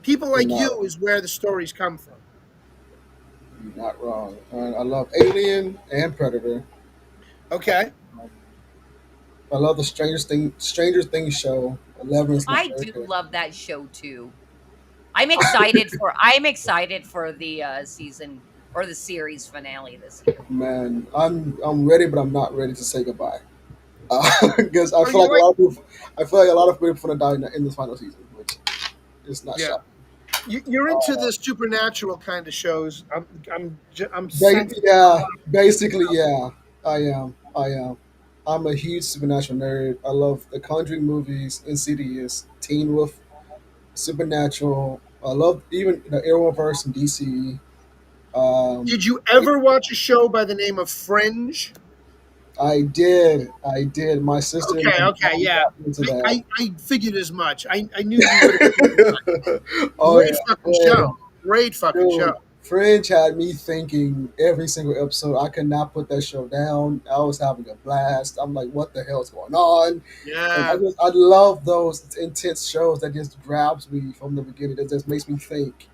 People you're like not, you is where the stories come from. you're not wrong. I love Alien and Predator. Okay. I love the Stranger Things show. 11 is my I do favorite. love that show too. I'm excited for the season or the series finale this year. Man, I'm ready, but I'm not ready to say goodbye. Because So you like I feel like a lot of people are gonna die in this final season, which is not yeah. shocking. You're into the supernatural kind of shows. I'm Yeah, basically, yeah. I am. I'm a huge supernatural nerd. I love the Conjuring movies, Insidious, Teen Wolf, Supernatural. I love even the Arrowverse in DC. Did you ever watch a show by the name of Fringe? I did. I did. My sister and my Okay, mom yeah. got into that. I figured as much. I knew you would have. Oh Great yeah, fucking Fringe. show. Great fucking show. Dude, Fringe had me thinking every single episode. I could not put that show down. I was having a blast. I'm like, what the hell's going on? And Yeah. I love those intense shows that just grabs me from the beginning. That just makes me think.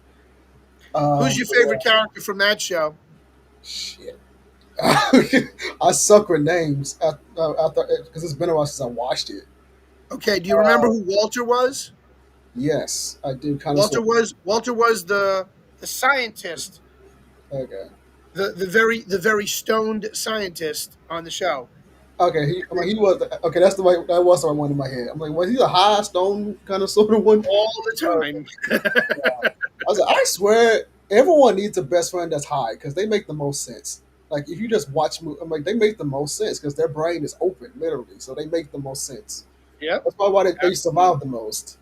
Who's your But favorite character from that show? shit. I suck with names after because it's been a while since I watched it. Okay, do you remember who Walter was? Yes, I do kind of. Walter was the scientist, Okay. the very stoned scientist on the show. Okay, I mean, he was okay. That was the right one in my head. I'm like, was he a high stone kind of sort of one? All the time. I was like, I swear, everyone needs a best friend that's high because they make the most sense. Like if you just watch, I'm like, they make the most sense because their brain is open, literally, so they make the most sense. Yep. That's why they survive the most.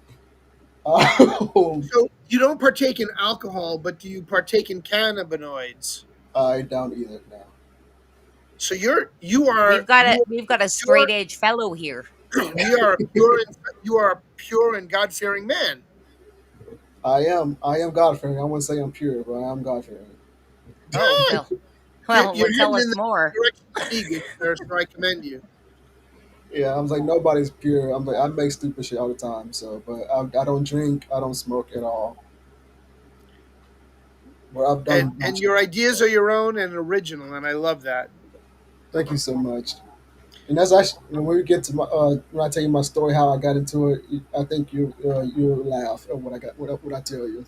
So you don't partake in alcohol, but do you partake in cannabinoids? I don't either now. So you are We've got a straight edge fellow here. you are a pure and God fearing man. I am God fearing. I wouldn't say I'm pure, but I am God fearing. Oh, well, You're tell heading us in more. the direction of good, sir, so I commend you. Yeah, I was like, nobody's pure. I'm like, I make stupid shit all the time. So, but I don't drink. I don't smoke at all. But I've done. And your ideas are your own and original, and I love that. Thank you so much. And that's actually when we get to my when I tell you my story, how I got into it. I think you'll laugh at what I tell you.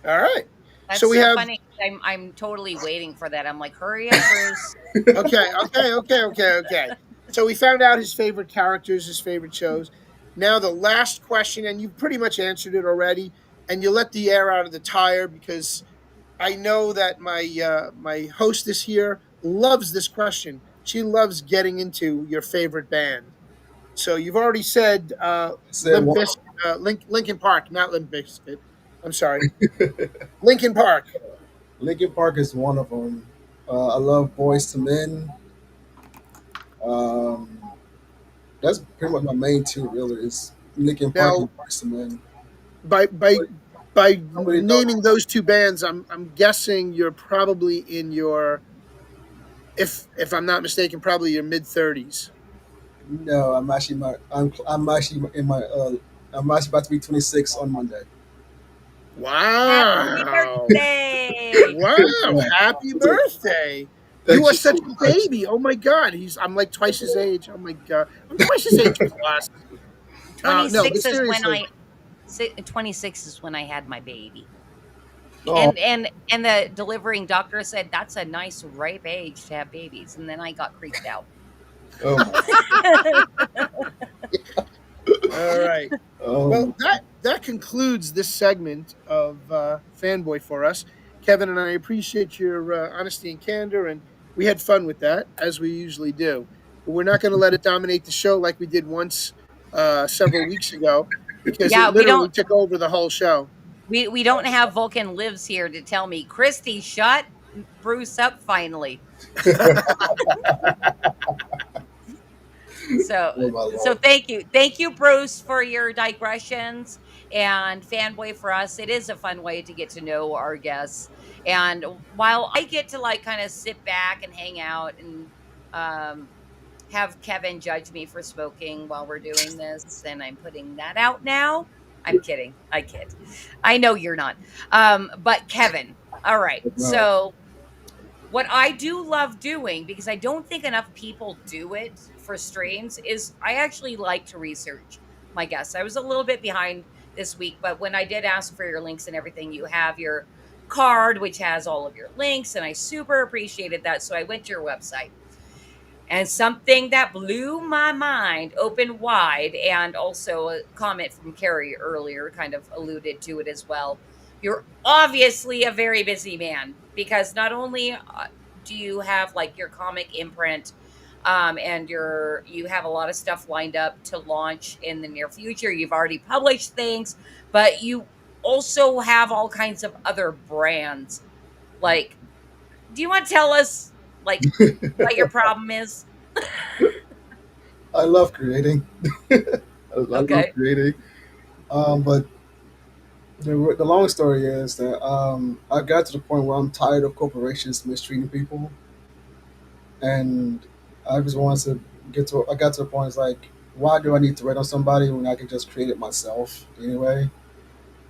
All right. That's So we so have funny. I'm totally waiting for that. I'm like, hurry up, Bruce. okay. So we found out his favorite characters, his favorite shows. Now the last question, and you've pretty much answered it already, and you let the air out of the tire because I know that my hostess here loves this question. She loves getting into your favorite band. So you've already said Said what? Lincoln Park, not Limp Bizkit. I'm sorry, Lincoln Park. Linkin Park is one of them. I love Boys to Men. Um, that's pretty much my main two. Really, is Linkin Park Now, and Boys to Men. by by by Somebody don't. naming those two bands, I'm guessing you're probably in your, if I'm not mistaken, probably your mid 30s. No, I'm actually in my I'm actually about to be 26 on Monday. Happy Wow. birthday! Wow. Happy birthday. You Thank are you so such a much. baby. Oh my God. I'm like twice his age. Oh my God. I'm twice his age plus. No, but 26 is when seriously. 26 is when I had my baby. Oh, And the delivering doctor said that's a nice ripe age to have babies. And then I got creeped out. oh my. All right. Well, Um, that concludes this segment of Fanboy for us. Kevin and I appreciate your honesty and candor, and we had fun with that, as we usually do. But we're not going to let it dominate the show like we did once several weeks ago, because it Yeah, literally took over the whole show. we don't have Vulcan Lives here to tell me, Christy, shut Bruce up finally. So oh my so lord. thank you, Bruce, for your digressions. And Fanboy, for us, it is a fun way to get to know our guests. And while I get to like kind of sit back and hang out and um have Kevin judge me for smoking while we're doing this, and I'm putting that out now. I'm kidding. I kid. I know you're not. But Kevin, all right. No. So what I do love doing, because I don't think enough people do it for streams, is I actually like to research my guests. I was a little bit behind this week, but when I did ask for your links and everything, you have your card, which has all of your links, and I super appreciated that. So I went to your website. And something that blew my mind open wide, and also a comment from Carrie earlier kind of alluded to it as well. You're obviously a very busy man, because not only do you have like your comic imprint, and you have a lot of stuff lined up to launch in the near future. You've already published things, but you also have all kinds of other brands. Like, do you want to tell us like what your problem is? I love creating. I love Okay. creating. But the long story is that I got to the point where I'm tired of corporations mistreating people, and I just wanted to get to. I got to the point it's like, why do I need to wait on somebody when I can just create it myself anyway?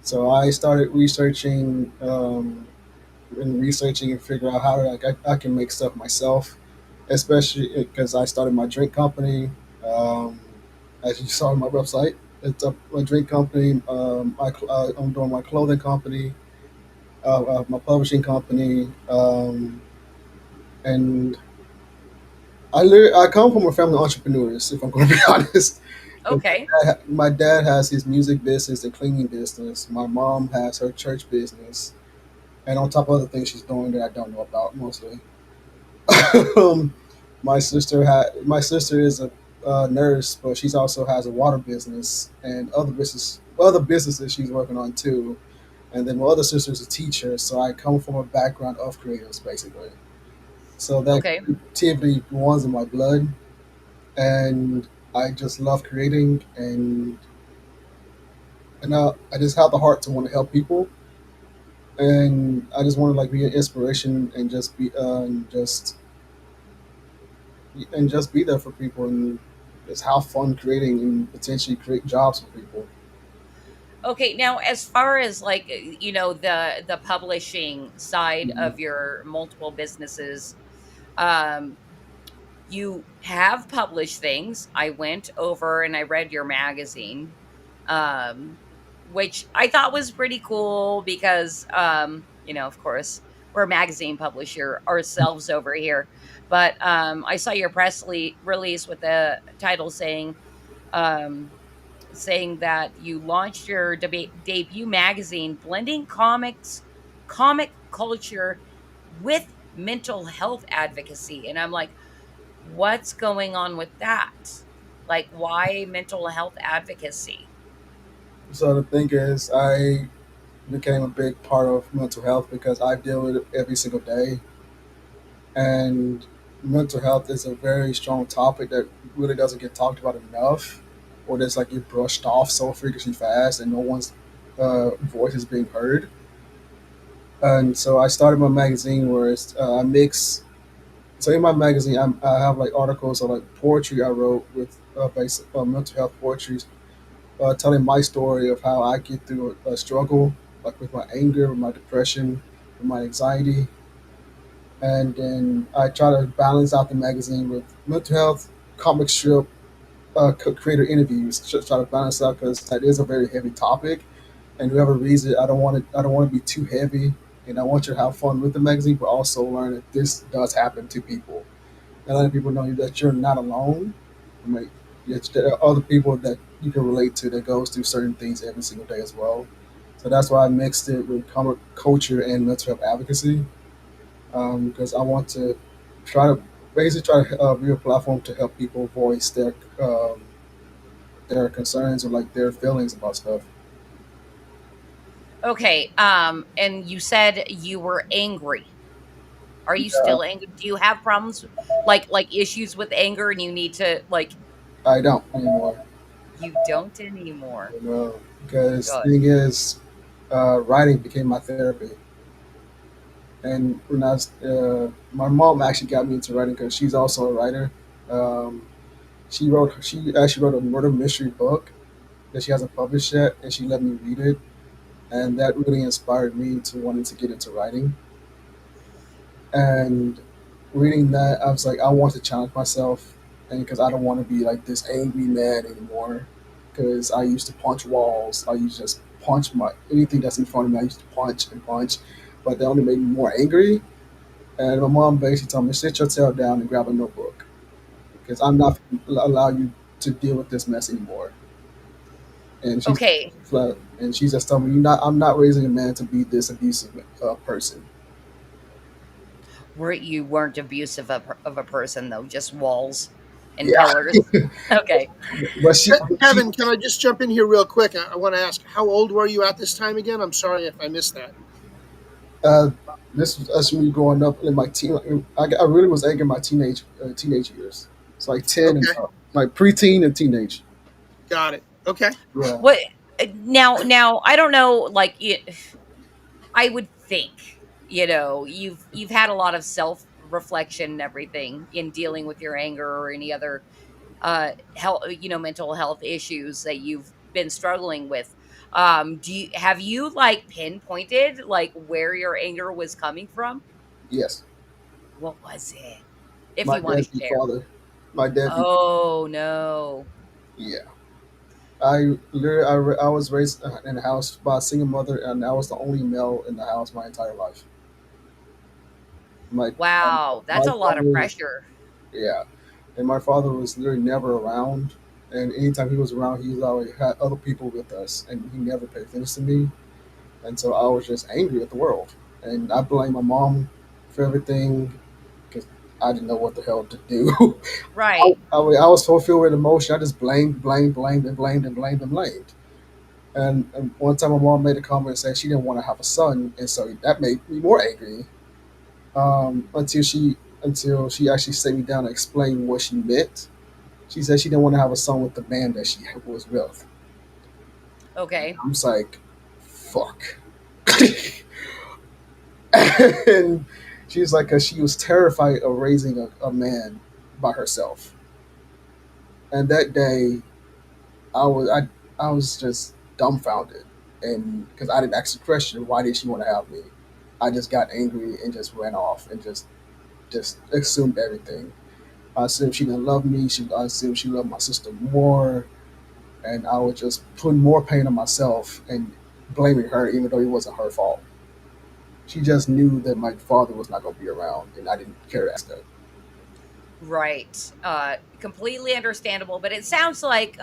So I started researching and figure out how I can make stuff myself, especially because I started my drink company. Um, as you saw on my website, it's my drink company. I'm doing my clothing company, my publishing company, and I come from a family of entrepreneurs. If I'm going to be honest, Okay. my dad has his music business and cleaning business. My mom has her church business, and on top of other things she's doing that I don't know about mostly. um, my sister is a nurse, but she's also has a water business and other businesses she's working on too. And then my other sister is a teacher, so I come from a background of creatives basically. So that Okay. creativity runs in my blood, and I just love creating, and I just have the heart to want to help people, and I just want to like be an inspiration and just be there for people and just have fun creating and potentially create jobs for people. Okay. Now, as far as like the publishing side Mhm. of your multiple businesses, um, you have published things. I went over and I read your magazine, um, which I thought was pretty cool because of course, we're a magazine publisher ourselves over here. But I saw your release with the title um, saying that you launched your debut magazine, blending comic culture with mental health advocacy. And I'm like, what's going on with that? Like, why mental health advocacy? So the thing is, became a big part of mental health because I deal with it every single day. And mental health is a very strong topic that really doesn't get talked about enough, or just like get brushed off so freakishly fast, and no one's voice is being heard. And so I started my magazine where I mix. So in my magazine, I have like articles or like poetry I wrote with basic mental health poetry, telling my story of how I get through a struggle, like with my anger, with my depression, with my anxiety, and then I try to balance out the magazine with mental health, comic strip, creator interviews. Just try to balance out because that is a very heavy topic, and whoever reads it, I don't want it. I don't want to be too heavy, and I want you to have fun with the magazine, but also learn that this does happen to people, and letting people know that you're not alone. I mean, yes, there are other people that you can relate to that goes through certain things every single day as well. So that's why I mixed it with comic culture and mental health advocacy, because I want to try to basically try to be a platform to help people voice their concerns or like their feelings about stuff. Okay. And you said you were angry. Are you Yeah, still angry? Do you have problems like issues with anger and you need to like I don't anymore. you don't anymore? You know, because Good. thing is, writing became my therapy. And when my mom actually got me into writing because she's also a writer. Um, she actually wrote a murder mystery book that she hasn't published yet, and she let me read it, and that really inspired me to wanting to get into writing. And reading that, I was like, I want to challenge myself, and because I don't want to be like this angry man anymore. Because I used to punch walls, I used to just punch my anything that's in front of me. I used to punch and punch, but that only made me more angry. And my mom basically told me, sit your tail down and grab a notebook, because I'm not allow you to deal with this mess anymore. And Okay. she just told me, "You not, I'm not raising a man to be this abusive person." You weren't abusive of a person though, just walls and pillars. Yeah, Okay. but she, Kevin, can I just jump in here real quick? I want to ask, how old were you at this time again? I'm sorry if I missed that. uh, this was us me growing up in my teen. I really was angry in my teenage years. It's like 10 and Okay, like preteen and teenage. got it. Okay. Yeah. What now I don't know like I would think, you've had a lot of self reflection and everything in dealing with your anger or any other health, mental health issues that you've been struggling with. Have you like pinpointed like where your anger was coming from? Yes. What was it? If My you want to deadbeat share. father. My deadbeat. Oh no. Yeah. I was raised in a house by a single mother, and I was the only male in the house my entire life. My Wow, that's my a lot of father, pressure. yeah, and my father was literally never around. And anytime he was around, he always had other people with us, and he never paid attention to me. And so I was just angry at the world, and I blame my mom for everything because I didn't know what the hell to do. Right. I was so filled with emotion. I just blamed. And one time my mom made a comment and said she didn't want to have a son, and so that made me more angry. Until she actually sat me down and explained what she meant. She said she didn't want to have a son with the man that she was with. Okay. I'm just like, fuck. And she's like, cause she was terrified of raising a man by herself. And that day, I was just dumbfounded, and because I didn't ask the question, why did she want to have me? I just got angry and just ran off and just assumed everything. I assumed she didn't love me. I assumed she loved my sister more, and I was just putting more pain on myself and blaming her, even though it wasn't her fault. She just knew that my father was not going to be around, and I didn't care to ask that. Right. Completely understandable, but it sounds like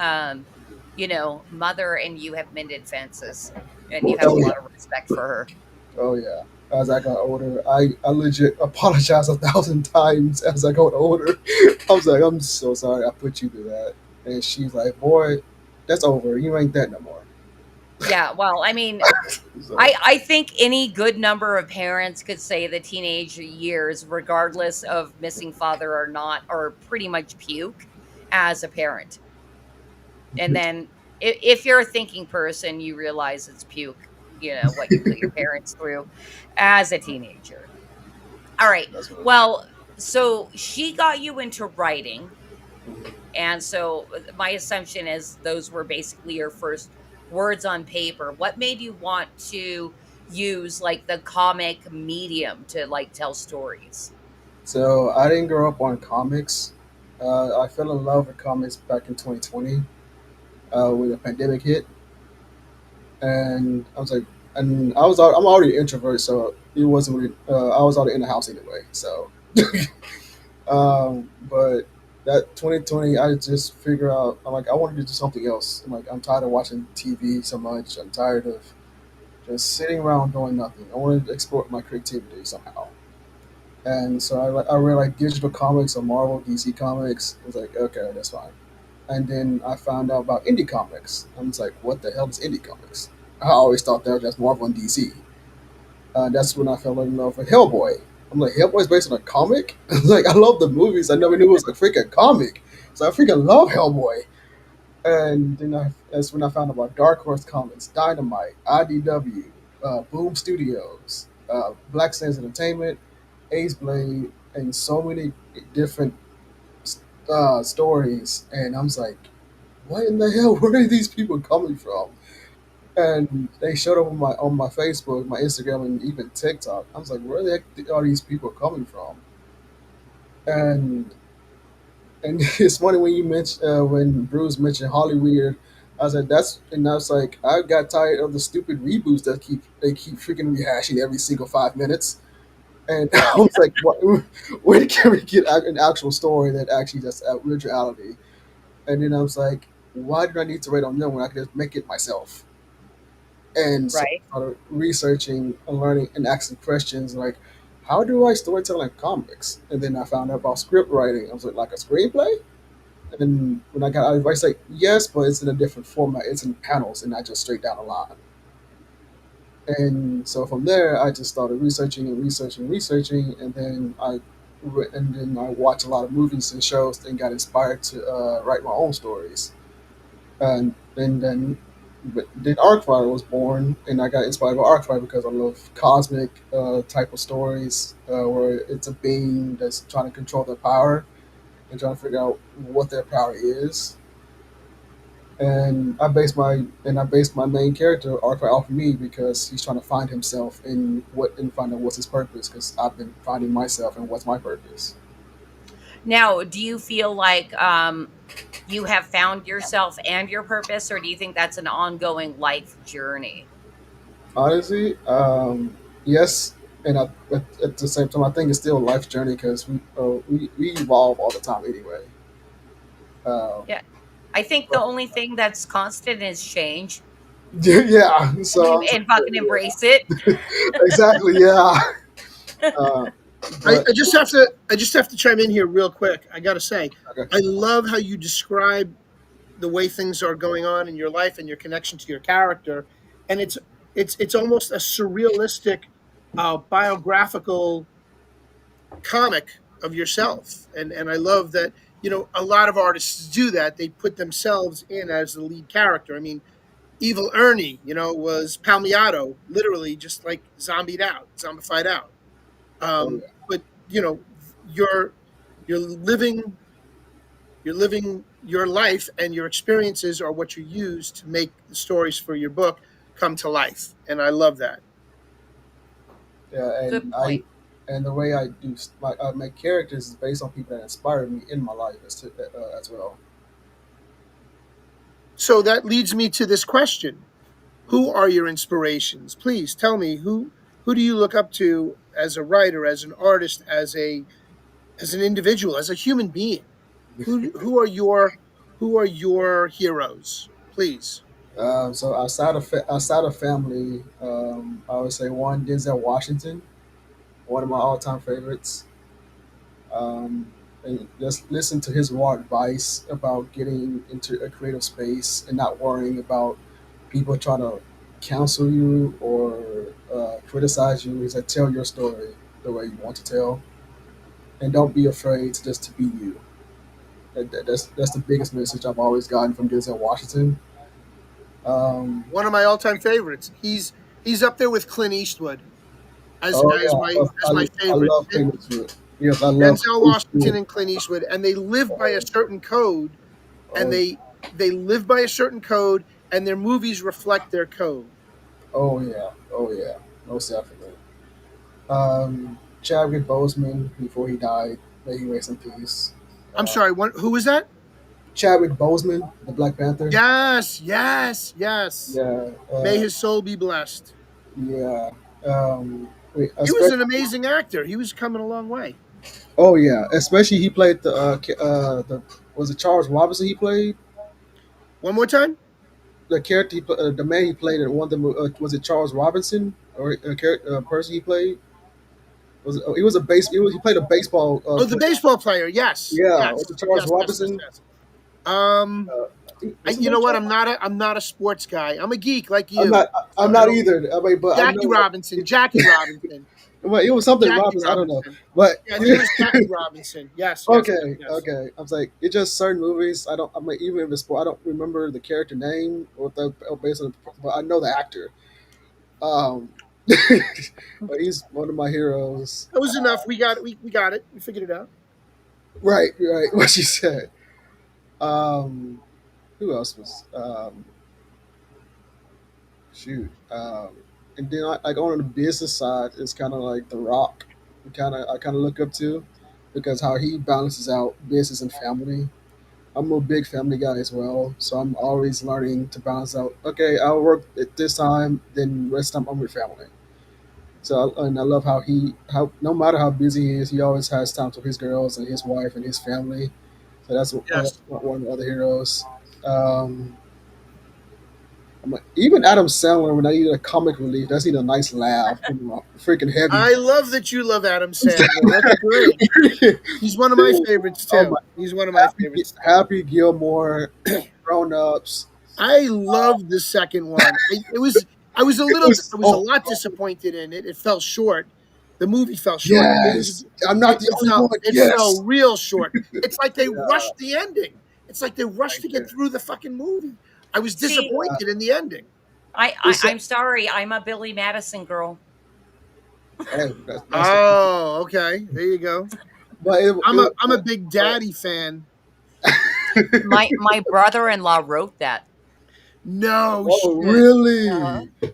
mother and you have mended fences and you have a Oh lot yeah, of respect for her. oh yeah. As I got older, I legit apologized 1,000 times as I got older. I was like, I'm so sorry I put you through that. And she's like, boy, that's over. You ain't that no more. Yeah, well, I mean, So, I think any good number of parents could say the teenage years, regardless of missing father or not, are pretty much puke as a parent. And then if you're a thinking person, you realize it's puke, what you put your parents through as a teenager. All right. that's what. Well, so she got you into writing. And so my assumption is those were basically your first words on paper. What made you want to use like the comic medium to like tell stories? So I didn't grow up on comics. I fell in love with comics back in 2020 when the pandemic hit, and I was like, and I'm already an introvert, so it wasn't really. I was already in the house anyway, so. But that 2020, I just figure out. I'm like, I wanted to do something else. I'm tired of watching TV so much. I'm tired of just sitting around doing nothing. I wanted to explore my creativity somehow. And so I read like digital comics or Marvel, DC comics. I was like, okay, that's fine. And then I found out about indie comics. I was like, what the hell is indie comics? I always thought they were just Marvel and DC. That's when I fell in love with Hellboy. I'm like, Hellboy's based on a comic? Like, I love the movies. I never knew it was a freaking comic. So I freaking love Hellboy. And then that's when I found out about Dark Horse Comics, Dynamite, IDW, Boom Studios, Black Sands Entertainment, Ace Blade, and so many different stories. And I was like, what in the hell? Where are these people coming from? And they showed up on my Facebook, my Instagram, and even TikTok. I was like, where the heck are these people coming from? And it's funny when you mentioned when Bruce mentioned Hollyweird. I was like, I was like, I got tired of the stupid reboots that they keep freaking rehashing every single 5 minutes. And I was like, when can we get an actual story that actually just outlived reality? And then I was like, why do I need to write on them when I can just make it myself? And so Right. I started researching and learning and asking questions like, how do I storytell in comics? And then I found out about script writing. I was like a screenplay? And when I got advice, like, yes, but it's in a different format. It's in panels and not just straight down the line. And so from there, I just started researching and researching and researching. And then I watched a lot of movies and shows and got inspired to write my own stories. And then Arkfyre was born, and I got inspired by Arkfyre because I love cosmic type of stories where it's a being that's trying to control their power and trying to figure out what their power is. And I based my main character Arkfyre off of me because he's trying to find himself and find out what's his purpose. Because I've been finding myself and what's my purpose. Now, do you feel like you have found yourself and your purpose, or do you think that's an ongoing life journey? Honestly, yes, and at the same time, I think it's still a life journey because we evolve all the time anyway. Um, Yeah. I think the only thing that's constant is change. yeah, so And, and fucking embrace it. exactly, yeah. Uh, but I just have to chime in here real quick. I got to say, okay. I love how you describe the way things are going on in your life and your connection to your character, and it's almost a surrealistic, biographical comic of yourself, and I love that. A lot of artists do that. They put themselves in as the lead character. I mean, Evil Ernie, was Palmiato, literally just like zombified out. Oh yeah. But you're you're living you're living your life, and your experiences are what you use to make the stories for your book come to life. And I love that. Yeah, Good point. and the way I do I make characters is based on people that inspired me in my life as well. So that leads me to this question: who are your inspirations? Please tell me who do you look up to as a writer, as an artist, as an individual, as a human being? Who are your heroes? Please. So outside of family, I would say one Denzel Washington, one of my all time favorites. Um, and just listen to his raw advice about getting into a creative space and not worrying about people trying to counsel you or criticize you. He's like, tell your story the way you want to tell, and don't be afraid to just to be you. That's the biggest message I've always gotten from Denzel Washington. One of my all-time favorites. He's up there with Clint Eastwood as Oh as yeah, my as my I favorite. love Clint Eastwood. Yes, I love Denzel Clint Washington Eastwood. and Clint Eastwood, and they live by a certain code, and Oh, they live by a certain code, and their movies reflect their code. oh yeah, most definitely. Chadwick Boseman before he died, may he rest in peace. I'm sorry, who was that? Chadwick Boseman, the Black Panther. Yes, yes, yes. Yeah, May his soul be blessed. yeah. Wait, He was especially, an amazing actor. He was coming a long way. oh yeah, especially he played the was it Charles Robinson he played One more time. the character the man he played in one of the was it Charles Robinson or a character person he played was it, oh, he was a base he played a baseball Oh, the player. baseball player. Yes, Yeah, yes, was it Charles yes, yes, yes, Robinson? yes. Um, Was it you know not what? Charles? I'm not a sports guy. I'm a geek like I'm you. not I'm So I not don't. either. I mean, but I Jackie know like Robinson. Jackie Robinson. well, it was something Jackie Robinson. I don't know, Robinson. but Yeah, I think it was Jackie Robinson. Yes, yes, yes, okay, yes. okay. I was like, it's just certain movies. I don't. I mean, even if it's sport, I don't remember the character name or based on, but I know the actor. Um, but he's one of my heroes. That was enough. We got it. We figured it out. Right, right. What you said. Um, who else was? Shoot. And then like on the business side, it's kind of like The Rock. I kind of look up to because how he balances out business and family. I'm a big family guy as well, so I'm always learning to balance out. Okay, I'll work at this time, then rest time I'm with family. So and I love how no matter how busy he is, he always has time for his girls and his wife and his family. So that's Yes. one of the other heroes. Um, even Adam Sandler when I need a comic relief, that's need a nice laugh. Freaking heavy. I love that you love Adam Sandler. That's great. He's one of my favorites Oh too. my, He's one of my favorites. Happy Gilmore, Grown Ups. I loved the second one. I was a It little was I was a lot disappointed in it. It fell short. The movie fell short. yes. I'm not the only one. It Yes. fell real short. It's like they Yeah. rushed the ending. It's like they rushed to get through the fucking movie. I was See, disappointed in the ending. I'm sorry. I'm a Billy Madison girl. Hey, that's Oh, okay. There you go. but I'm a Big Daddy fan. My brother-in-law wrote that. No oh, shit. really?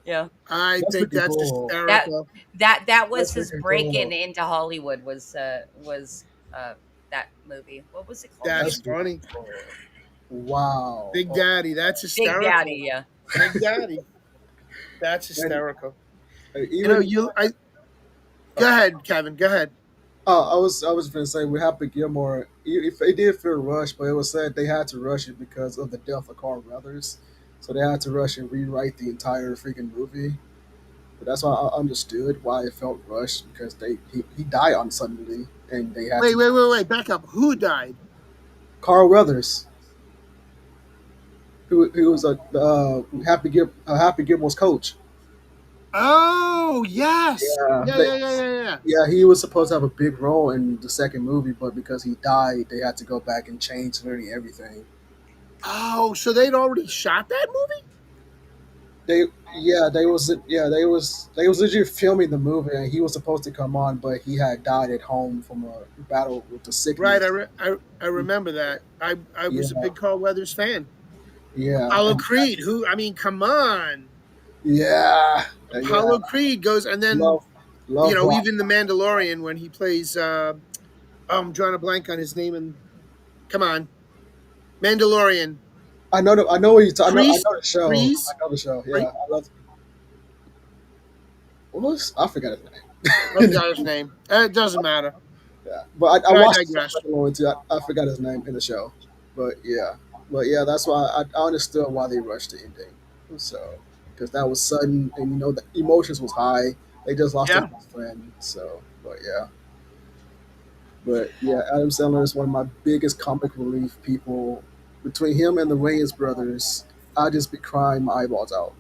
Yeah. I That's think pretty that's cool. hysterical. That was That's his freaking break-in cool. into Hollywood was that movie. What was it called? That's That's funny. cool. Wow. Big Oh, Daddy. That's Big hysterical. Daddy, yeah. Big Daddy. That's hysterical. even, You know, go ahead, Kevin. Go ahead. I was gonna say with Happy Gilmore, if it did feel rushed, but it was said they had to rush it because of the death of Carl Weathers, so they had to rush and rewrite the entire freaking movie. But that's why I understood why it felt rushed because he died on suddenly and they had Wait. Back up. Who died? Carl Weathers, who was a Happy Gilmore's coach. Oh, yes. Yeah, Yeah. yeah, he was supposed to have a big role in the second movie, but because he died, they had to go back and change literally everything. Oh, so they'd already shot that movie? They was literally filming the movie, and he was supposed to come on, but he had died at home from a battle with the sickness. Right. I remember that. I was a Yeah. big Carl Weathers fan. Yeah, Apollo and- Creed. Come on. yeah, Apollo Creed goes, and then love Rock. even the Mandalorian when he plays. I'm drawing a blank on his name. And come on, Mandalorian. I know what you're talking. I know the show. Priest? I know the show. Yeah, Priest? I love. I forgot his name. I forgot his name. It doesn't matter. Yeah, but I I watched digress. the second one too. I forgot his name in the show, but yeah, that's why I understood why they rushed the ending. So because that was sudden, and the emotions was high. They just lost their best friend. So, but yeah, Adam Sandler is one of my biggest comic relief people. Between him and the Wayans brothers, I just be crying my eyeballs out.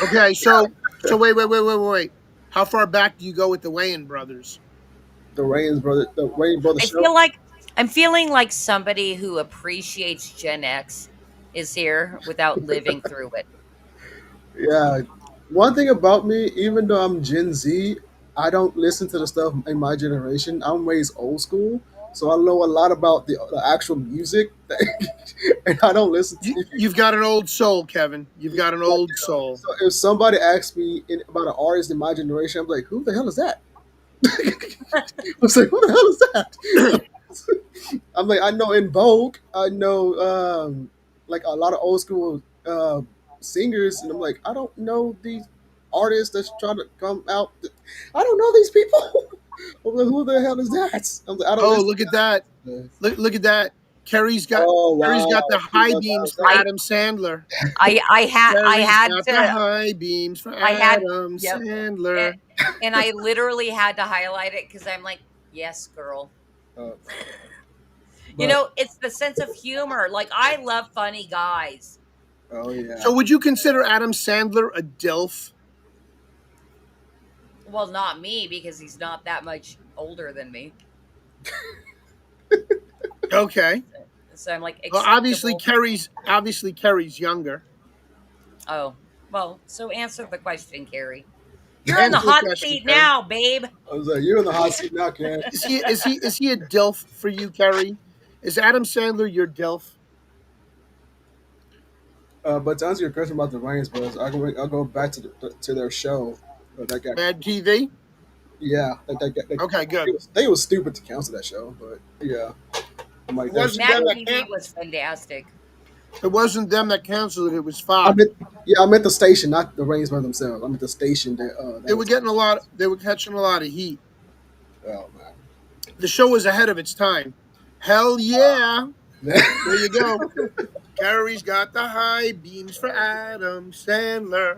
Okay, so wait. How far back do you go with the Wayans brothers? The Wayans brothers I show. feel like I'm feeling like somebody who appreciates Gen X is here without living through it. Yeah. One thing about me, even though I'm Gen Z, I don't listen to the stuff in my generation. I'm raised old school, so I know a lot about the actual music, and I don't listen to. You've got an old soul, Kevin. You've got an old soul. So if somebody asks me about an artist in my generation, I'm like, who the hell is that? I was like, who the hell is that? I'm like, I know In Vogue, I know like a lot of old school singers, and I'm like, I don't know these artists that's trying to come out. I don't know these people. I'm like, who the hell is that? I'm like, I don't. Oh, listen look to at that! Look at that! Kerry's got Oh wow! the She high knows beams for I Adam Sandler. I Kerry's had got the to high beams for I had Adam yep. Sandler. And I literally had to highlight it because I'm like, yes, girl. You But- know, it's the sense of humor. Like I love funny guys. Oh yeah. So, would you consider Adam Sandler a DILF? Well, not me because he's not that much older than me. Okay. So I'm like, Well, acceptable. obviously Kerry's younger. Oh, well, so answer the question, Carrie. You're in the Answer the hot question, seat Kerry. now, babe. I was like, you're in the hot seat now, Karen. Is he a DILF for you, Kerry? Is Adam Sandler your DILF? But to answer your question about the Wayans brothers, I'll go back to their show. That got Mad TV? Yeah. Okay, good. They was stupid to cancel that show, but yeah. I'm like, It wasn't Mad them that TV was fantastic. It wasn't them that canceled it. It was I Fox. meant the station, not the Wayans brothers themselves. I meant the station that. They were getting a lot. They were catching a lot of heat. Oh man. The show was ahead of its time. Hell yeah! There you go. Carrie's got the high beams for Adam Sandler.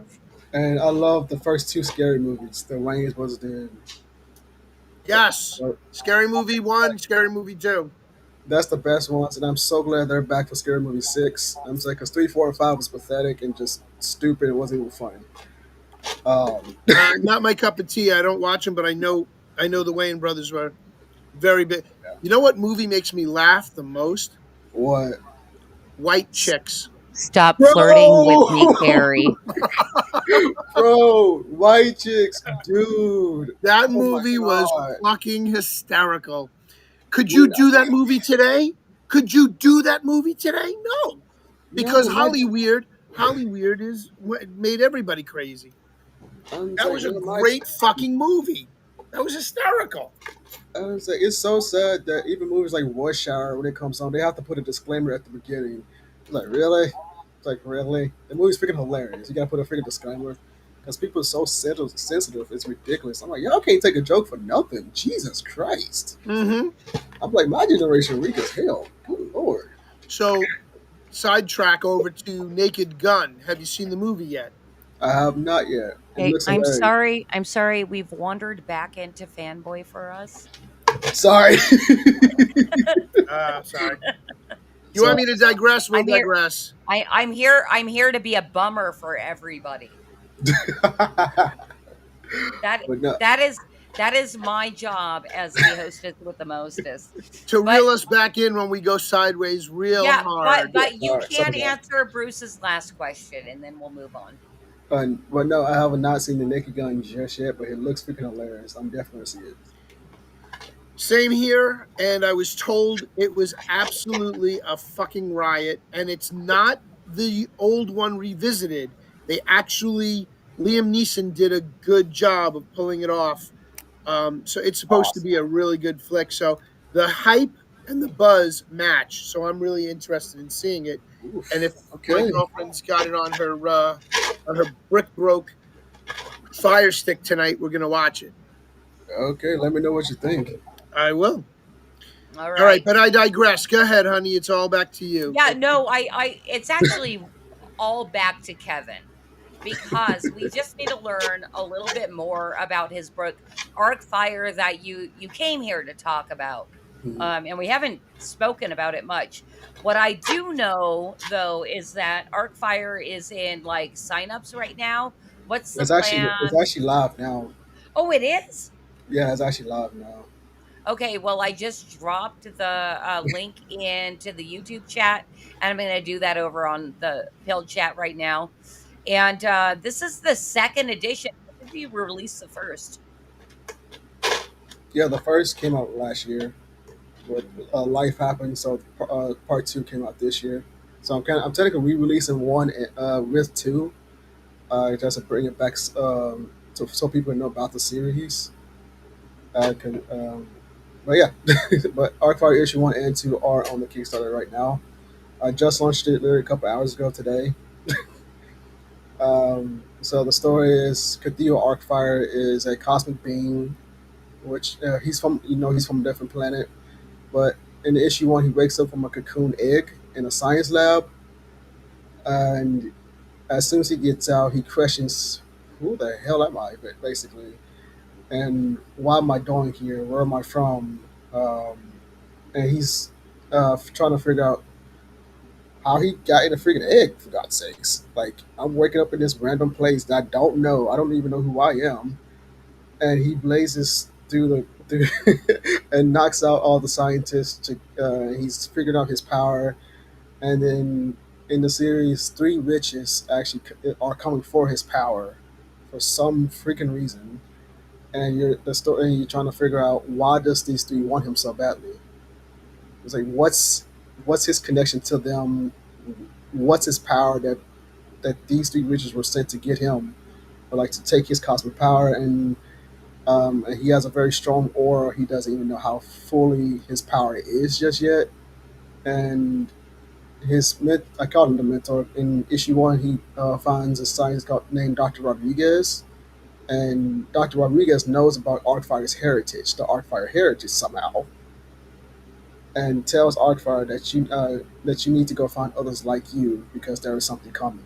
And I love the first two scary movies. The Wayans brothers did. Yes. Scary Movie 1, Scary Movie 2. That's the best ones, and I'm so glad they're back for Scary Movie 6. I'm saying because 3, 4, and 5 was pathetic and just stupid. It wasn't even funny. Not my cup of tea. I don't watch them, but I know the Wayans brothers were very big. You know what movie makes me laugh the most? What? White Chicks. Stop flirting with me, Carrie. Bro, White Chicks, dude. That movie was fucking hysterical. Could you do that movie today? Could you do that movie today? No, because Hollywood is what made everybody crazy. That was a great fucking movie. That was hysterical. I was like, it's so sad that even movies like Rush Hour, when it comes on, they have to put a disclaimer at the beginning. Like, really? It's like, really? The movie's freaking hilarious. You gotta put a freaking disclaimer. Because people are so sensitive, it's ridiculous. I'm like, y'all can't take a joke for nothing. Jesus Christ. Mm-hmm. I'm like, my generation weak as hell. Good Lord. So, sidetrack over to Naked Gun. Have you seen the movie yet? I have not yet. Hey, I'm sorry. We've wandered back into fanboy for us. Sorry. Sorry. You want me to digress? We'll digress. I'm here to be a bummer for everybody. That is my job as the hostess with the mostest. To reel us back in when we go sideways real hard. But you can't answer Bruce's last question, and then we'll move on. But no, I have not seen the Naked Gun just yet, but it looks freaking hilarious. I'm definitely gonna see it. Same here, and I was told it was absolutely a fucking riot, and it's not the old one revisited. They actually, Liam Neeson did a good job of pulling it off. So it's supposed to be a really good flick. So the hype and the buzz match. So I'm really interested in seeing it. Oof, and if my girlfriend's got it on her brick broke Fire Stick tonight, we're gonna watch it. Okay, let me know what you think. I will. All right. All right, but I digress. Go ahead, honey. It's all back to you. Yeah, no, it's actually all back to Kevin because we just need to learn a little bit more about his book, Arkfyre, that you came here to talk about. And we haven't spoken about it much. What I do know, though, is that Arkfyre is in like signups right now. What's the plan? It's actually live now. Oh, it is? Yeah, it's actually live now. Okay, well, I just dropped the link into the YouTube chat, and I'm going to do that over on the Pill chat right now. And this is the second edition. When did you release the first? Yeah, the first came out last year. But life happened, so part 2 came out this year. So I'm technically re-releasing one with 2, just to bring it back so people know about the series. But yeah, but Arkfyre issue 1 and 2 are on the Kickstarter right now. I just launched it literally a couple hours ago today. So the story is Cathedral Arkfyre is a cosmic being, which he's from a different planet, but in issue 1 he wakes up from a cocoon egg in a science lab, and as soon as he gets out, he questions, "Who the hell am I?" Basically, and why am I doing here? Where am I from? And he's trying to figure out how he got in a freaking egg, for God's sakes. Like, I'm waking up in this random place that I don't know. I don't even know who I am. And he blazes through and knocks out all the scientists. He's figured out his power. And then in the series, 3 witches actually are coming for his power for some freaking reason. And you're trying to figure out, why does these 3 want him so badly? It's like, what's his connection to them? What's his power that these 3 witches were sent to get him, or like to take his cosmic power? And he has a very strong aura. He doesn't even know how fully his power is just yet. And I called him the mentor. In issue 1, he finds a scientist named Dr. Rodriguez, and Dr. Rodriguez knows about Arkfyre's heritage, the Arkfyre heritage somehow, and tells Arkfyre that you need to go find others like you because there is something coming.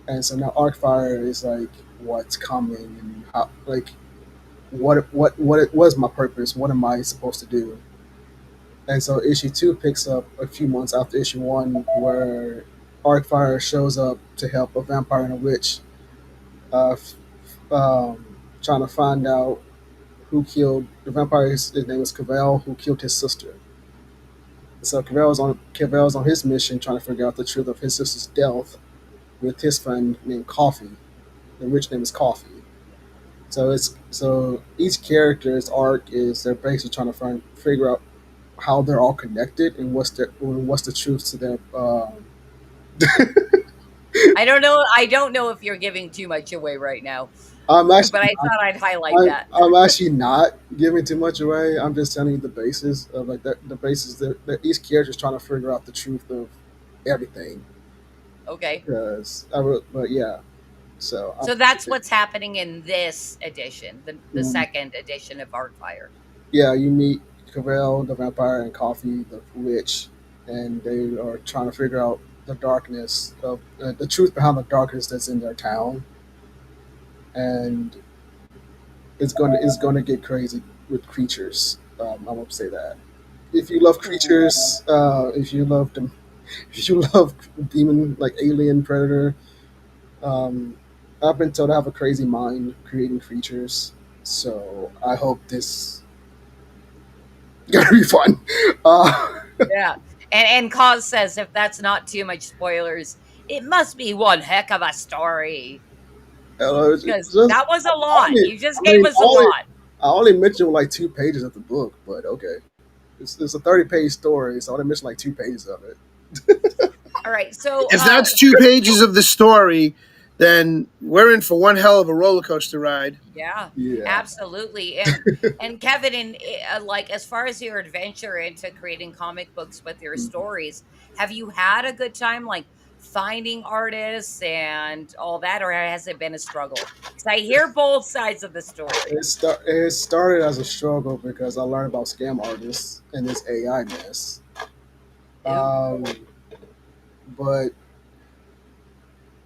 And so now Arkfyre is like, what's coming, and how, like, what was my purpose? What am I supposed to do? And so issue 2 picks up a few months after issue 1, where Arkfyre shows up to help a vampire and a witch, trying to find out who killed the vampire. His name was Cavell, who killed his sister. So Cavell's on his mission, trying to figure out the truth of his sister's death with his friend named Coffee. The witch name is Coffee. So each character's arc is they're basically trying to figure out how they're all connected and what's the truth to their. I don't know if you're giving too much away right now. But I thought I'd highlight that. I'm actually not giving too much away. I'm just telling you the basis of the basis that each character is trying to figure out the truth of everything. Okay. But yeah. So that's what's happening in this edition, the second edition of Arkfyre. Yeah, you meet Cavell, the vampire, and Coffee, the witch, and they are trying to figure out the darkness of the truth behind the darkness that's in their town. And it's going to get crazy with creatures. I won't say that. If you love creatures, if you love demon, like Alien, Predator, I've been told I have a crazy mind creating creatures. So I hope this gonna be fun. Yeah, and Cause says, if that's not too much spoilers, it must be one heck of a story. Because that was a lot. You just gave us a lot. I only mentioned like 2 pages of the book, but okay. It's a 30-page story, so I only mentioned like 2 pages of it. All right, so if that's 2 pages of the story, then we're in for one hell of a roller coaster ride. Yeah, absolutely. And Kevin, like, as far as your adventure into creating comic books with your stories, have you had a good time, like, finding artists and all that, or has it been a struggle? Because I hear both sides of the story. It started as a struggle because I learned about scam artists and this AI mess. But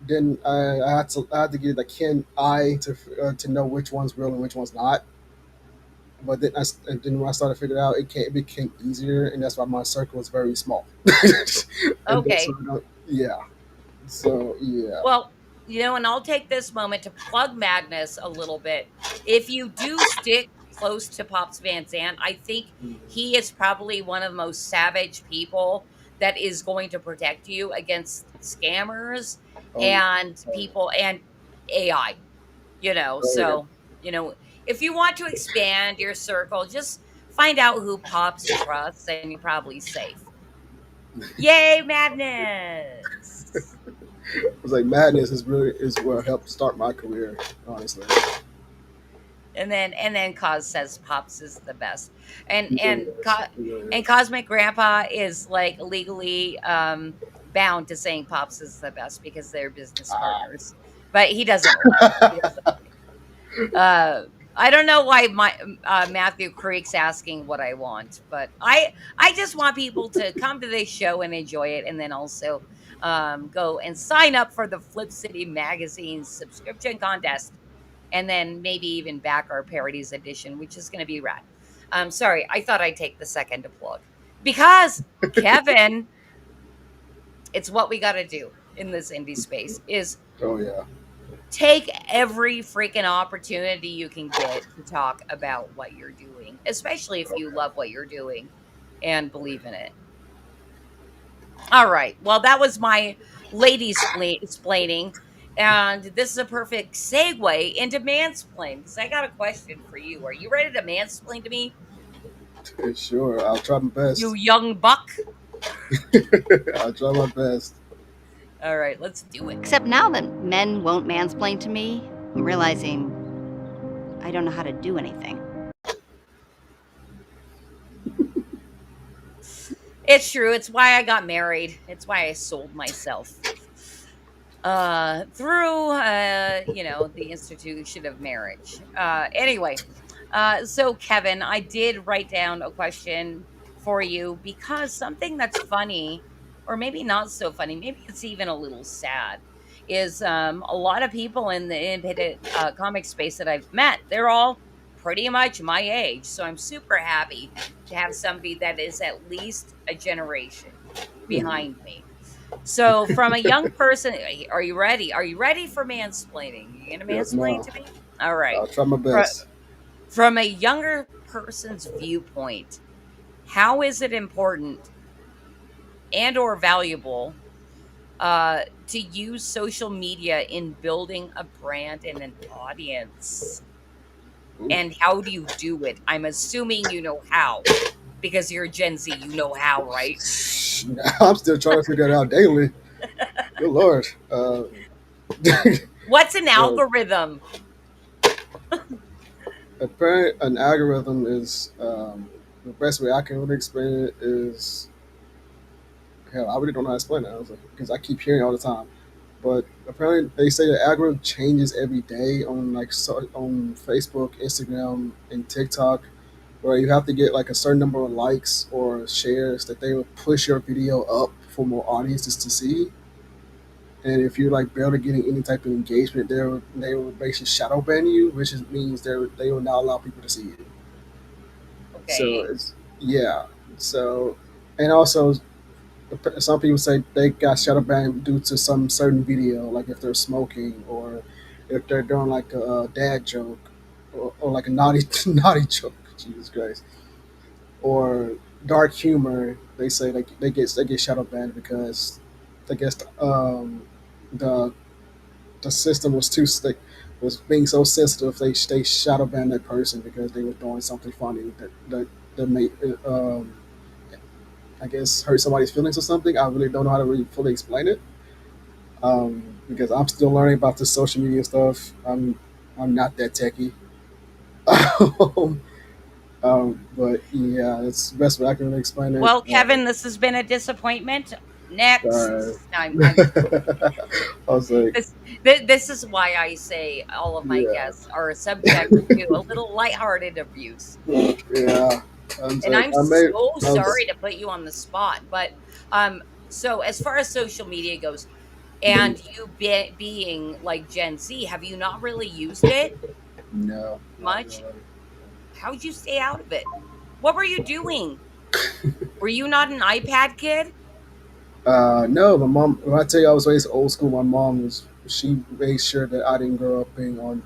then I had to get the Ken eye to know which one's real and which one's not. But and then when I started figuring out, it became easier, and that's why my circle is very small. And that's Okay. what yeah. So yeah. Well, and I'll take this moment to plug Madness a little bit. If you do stick close to Pops Van Zandt, I think he is probably one of the most savage people that is going to protect you against scammers Oh, and oh, people and AI, oh yeah. So, if you want to expand your circle, just find out who Pops trusts and you're probably safe. Yay, Madness! It's like Madness is what helped start my career, honestly. And then Cos says Pops is the best. And He really and is. Co- He really and is. Cosmic Grandpa is like legally bound to saying Pops is the best because they're business partners. But he doesn't lie. He doesn't lie. I don't know why Matthew Creek's asking what I want, but I just want people to come to this show and enjoy it, and then also go and sign up for the Flip City Magazine subscription contest, and then maybe even back our parodies edition, which is going to be rad. Sorry, I thought I'd take the second to plug because Kevin, it's what we got to do in this indie space is Oh yeah. take every freaking opportunity you can get to talk about what you're doing, especially if you love what you're doing and believe in it. All right. Well, that was my explaining. And this is a perfect segue into mansplain because I got a question for you. Are you ready to mansplain to me, Sure, I'll try my you best. young buck? I'll try my best. All right, let's do it. Except now that men won't mansplain to me, I'm realizing I don't know how to do anything. It's true. It's why I got married. It's why I sold myself. Through the institution of marriage. Anyway, so Kevin, I did write down a question for you because something that's funny, or maybe not so funny, maybe it's even a little sad, is a lot of people in the independent comic space that I've met, they're all pretty much my age. So I'm super happy to have somebody that is at least a generation behind me. So, from a young person, are you ready? Are you ready for mansplaining? You gonna Yes, mansplain ma'am. to me? All right. I'll try my Fro- best. From a younger person's viewpoint, how is it important and or valuable to use social media in building a brand and an audience? Ooh. And how do you do it? I'm assuming you know how because you're Gen Z. You know how, right? I'm still trying to figure it out daily. Good lord. What's an algorithm? Apparently, an algorithm is the best way I can really explain it is hell. I really don't know how to explain it because I keep hearing it all the time. But apparently, they say the algorithm changes every day on on Facebook, Instagram, and TikTok, where you have to get like a certain number of likes or shares that they will push your video up for more audiences to see. And if you're like barely getting any type of engagement, they will basically shadow ban you, which means they will not allow people to see you. So Okay. it's yeah. So and also some people say they got shadow banned due to some certain video, like if they're smoking or if they're doing like a dad joke or like a naughty naughty joke. Jesus Christ. Or dark humor. They say like they get shadow banned because I guess the the system was too stick was being so sensitive. They shadow banned that person because they were doing something funny that made I guess hurt somebody's feelings or something. I really don't know how to really fully explain it because I'm still learning about the social media stuff. I'm not that techie. But yeah, that's the best way I can really explain it. Well, Kevin, this has been a disappointment. Sorry. Next. I'm I was like, this is why I say all of my yeah, guests are subject to a little lighthearted abuse. yeah. And I'm I so was, sorry to put you on the spot, but so as far as social media goes, and you being like Gen Z, have you not really used it no, not much? really. How'd you stay out of it? What were you doing? Were you not an iPad kid? No, my mom. When I tell you I was raised old school, my mom she made sure that I didn't grow up being on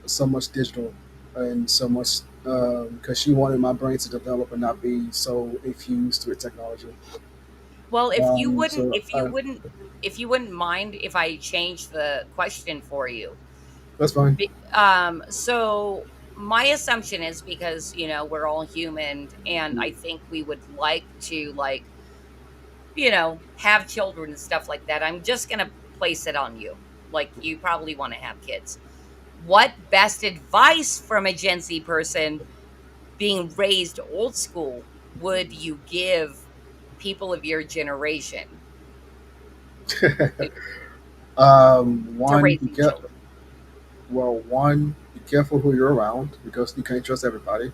so much digital and so much because she wanted my brain to develop and not be so infused with technology. Well, So if you wouldn't mind if I changed the question for you. that's fine. So my assumption is because, we're all human and I think we would like to have children and stuff like that. I'm just going to place it on you. Like you probably want to have kids. What best advice from a Gen Z person being raised old school would you give people of your generation to One, raising children? be careful who you're around because you can't trust everybody.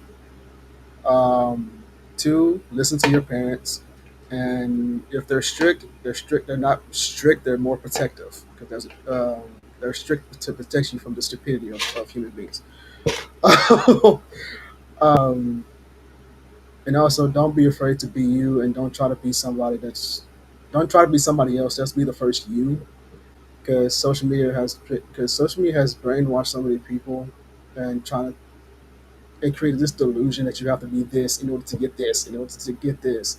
Um, Two, listen to your parents, and if they're strict, they're strict. They're not strict. They're more protective because they're strict to protect you from the stupidity of human beings. um, and also, don't be afraid to be you, and don't try to be somebody that's. Don't try to be somebody else. Just be the first you, because social media has brainwashed so many people, and trying to and created this delusion that you have to be this in order to get this, in order to get this.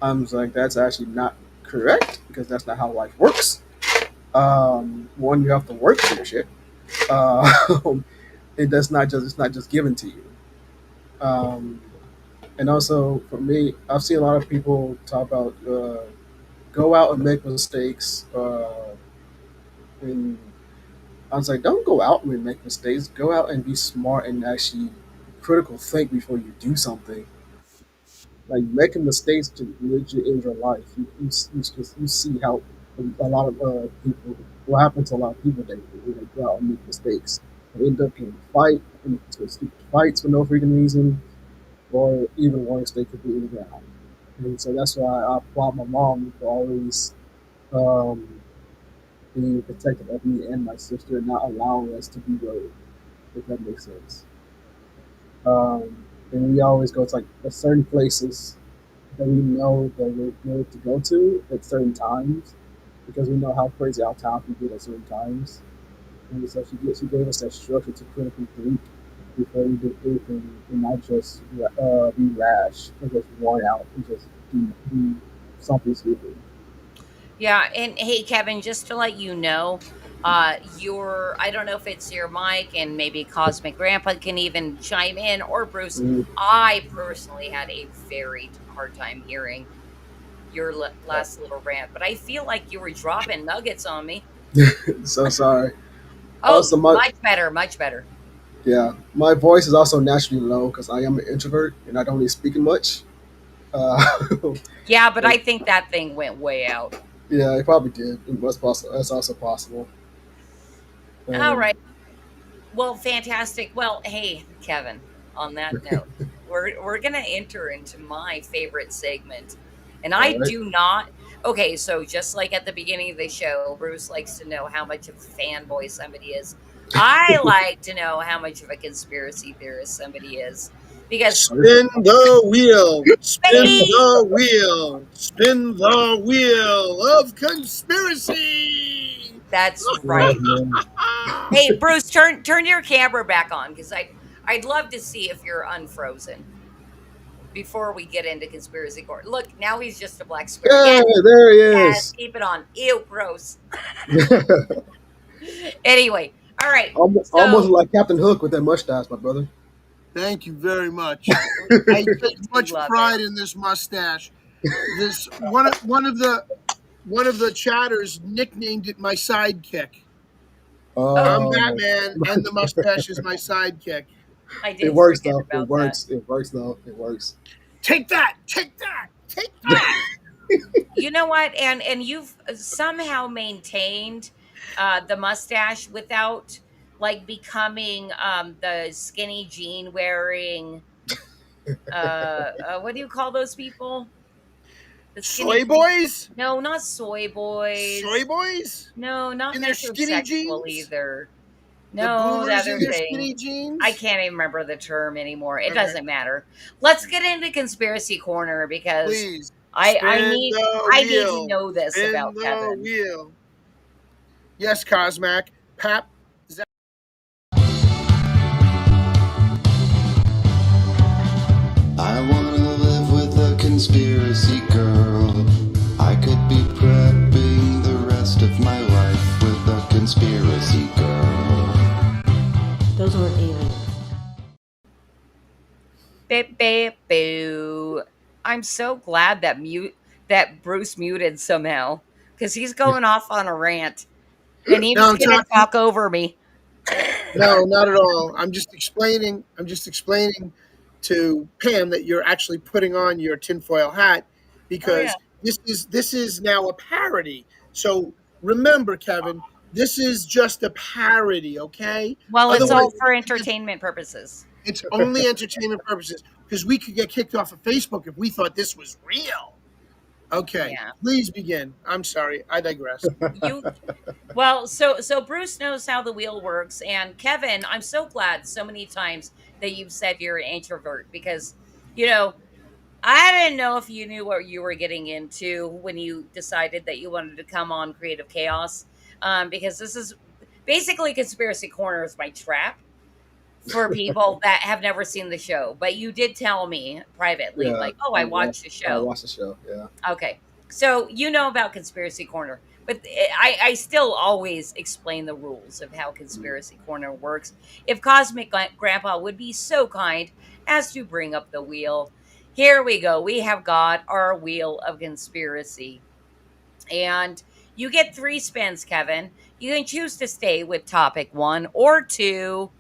I'm just like, that's actually not correct because that's not how life works. One, you have to work for your shit. Uh, it's not just given to you. Um, and also for me, I've seen a lot of people talk about go out and make mistakes. And I was like, don't go out and make mistakes. Go out and be smart and actually critical think before you do something. Like making mistakes to legit in your life. You see how a lot of people, what happens to a lot of people, they go out and make mistakes. They end up getting into stupid fights for no freaking reason, or even worse, they could be in the ground. And so that's why I applaud my mom for always um, being protective of me and my sister and not allowing us to be rogue, if that makes sense. And we always go to like certain places that we know that we're good to go to at certain times because we know how crazy our town can get at certain times. And so she gave us that structure to critically think before we do anything and not just be rash and just worn out and just do something stupid. Yeah, and hey, Kevin, just to let you know, I don't know if it's your mic, and maybe Cosmic Grandpa can even chime in, or Bruce. Mm. I personally had a very hard time hearing your last little rant, but I feel like you were dropping nuggets on me. So sorry. Oh, Also, much better, much better. my voice is also naturally low because I am an introvert and I don't really speak much. Uh, Yeah, but I think that thing went way out. yeah, it probably did. It was possible. That's also possible. All Um, right. Well, fantastic. Well, hey, Kevin, on that note, we're gonna enter into my favorite segment. And I all right. do not okay, so just like at the beginning of the show, Bruce likes to know how much of a fanboy somebody is. I like to know how much of a conspiracy theorist somebody is. Because Spin the wheel, spin baby, the wheel, spin the wheel of conspiracy. that's right. Hey, Bruce, turn your camera back on because I'd love to see if you're unfrozen before we get into conspiracy court. Look, now he's just a black square. Yeah, Yes, there he yes, is. keep it on. Ew, gross. Anyway, all right. Almost So like Captain Hook with that mustache, my brother. Thank you very much. I take we much love pride it. in this mustache. This one of the chatters nicknamed it my sidekick. I'm Oh, Batman, and the mustache is my sidekick. I it did works forget though. It about that. works. It works though. It works. Take that! Take that! Take that! You know what? And you've somehow maintained the mustache without like becoming the skinny jean wearing what do you call those people? The skinny Soy jean. boys? No, not soy Soy boys. boys? No, not In their skinny metrosexual jeans? either. No, the boomers in other their thing. skinny jeans. I can't even remember the term anymore. It Okay. doesn't matter. Let's get into conspiracy corner because Please I spin need the need to wheel. know this Spin about the Kevin. wheel. Yes, Cosmac. Pap. I wanna live with a conspiracy girl. I could be prepping the rest of my life with a conspiracy girl. Those weren't aliens. Beep beep boo. I'm so glad that Bruce muted somehow because he's going off on a rant and he No, was I'm gonna talking. talk over me. No, not at all. I'm just explaining to Pam that you're actually putting on your tinfoil hat because this is now a parody. So remember, Kevin, this is just a parody, okay? Well, it's Otherwise, all for entertainment purposes. it's only entertainment purposes because we could get kicked off of Facebook if we thought this was real. Okay, Yeah. please begin. I'm sorry, I digress. Well, so Bruce knows how the wheel works, and Kevin, I'm so glad so many times that you've said you're an introvert because, you know, I didn't know if you knew what you were getting into when you decided that you wanted to come on Creative Chaos, because this is basically Conspiracy Corner is my trap for people that have never seen the show. But you did tell me privately, Yeah, like, oh, I watched the I show. watched the show. Yeah. Okay. So you know about Conspiracy Corner, but I still always explain the rules of how Conspiracy Corner works. If Cosmic Grandpa would be so kind as to bring up the wheel. Here we go. We have got our wheel of conspiracy. And you get 3 spins, Kevin. You can choose to stay with topic 1 or 2.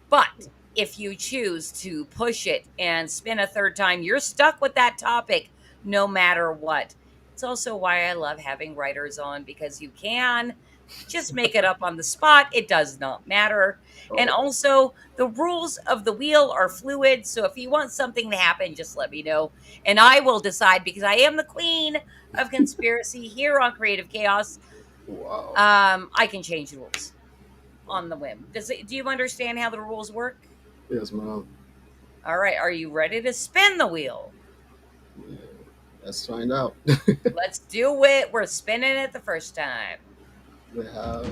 But if you choose to push it and spin a third time, you're stuck with that topic no matter what. It's also why I love having writers on because you can just make it up on the spot. It does not matter. And also, the rules of the wheel are fluid. So if you want something to happen, just let me know. And I will decide because I am the queen of conspiracy here on Creative Chaos. Wow. I can change the rules on the whim. Do you understand how the rules work? Yes, ma'am. All right. Are you ready to spin the wheel? Yeah, let's find out. Let's do it. We're spinning it the first time. We have.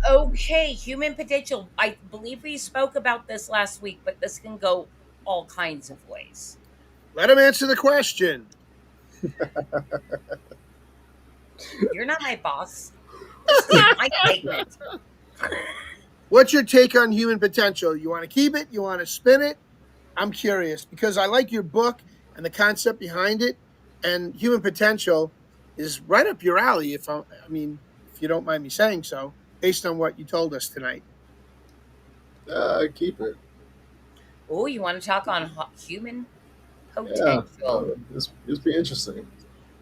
Okay, human potential. I believe we spoke about this last week, but this can go all kinds of ways. Let him answer the question. You're not my boss. This is my segment. What's your take on human potential? You want to keep it? You want to spin it? I'm curious because I like your book and the concept behind it, and human potential is right up your alley. If you don't mind me saying so, based on what you told us tonight. Keep it. Oh, you want to talk on human Yeah, potential? this be interesting.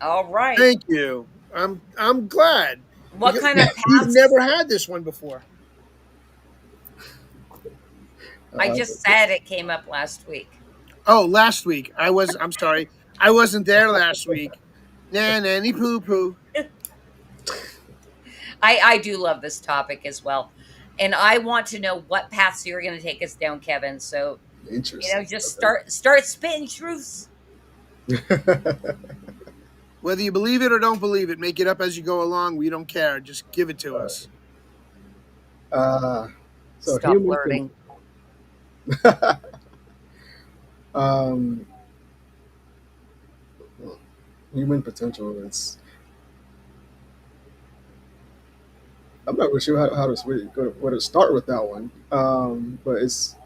All right. Thank you. I'm glad. What kind of We've never had this one before. I just said it came up last week. Oh, last week. I'm sorry. I wasn't there last week. Nanny poo poo. I do love this topic as well. And I want to know what paths you're going to take us down, Kevin. So, Interesting. just start spitting truths. Whether you believe it or don't believe it, make it up as you go along. We don't care. Just give it to us. So Stop learning. Human potential is. I'm not really sure how to where to start with that one. But it's.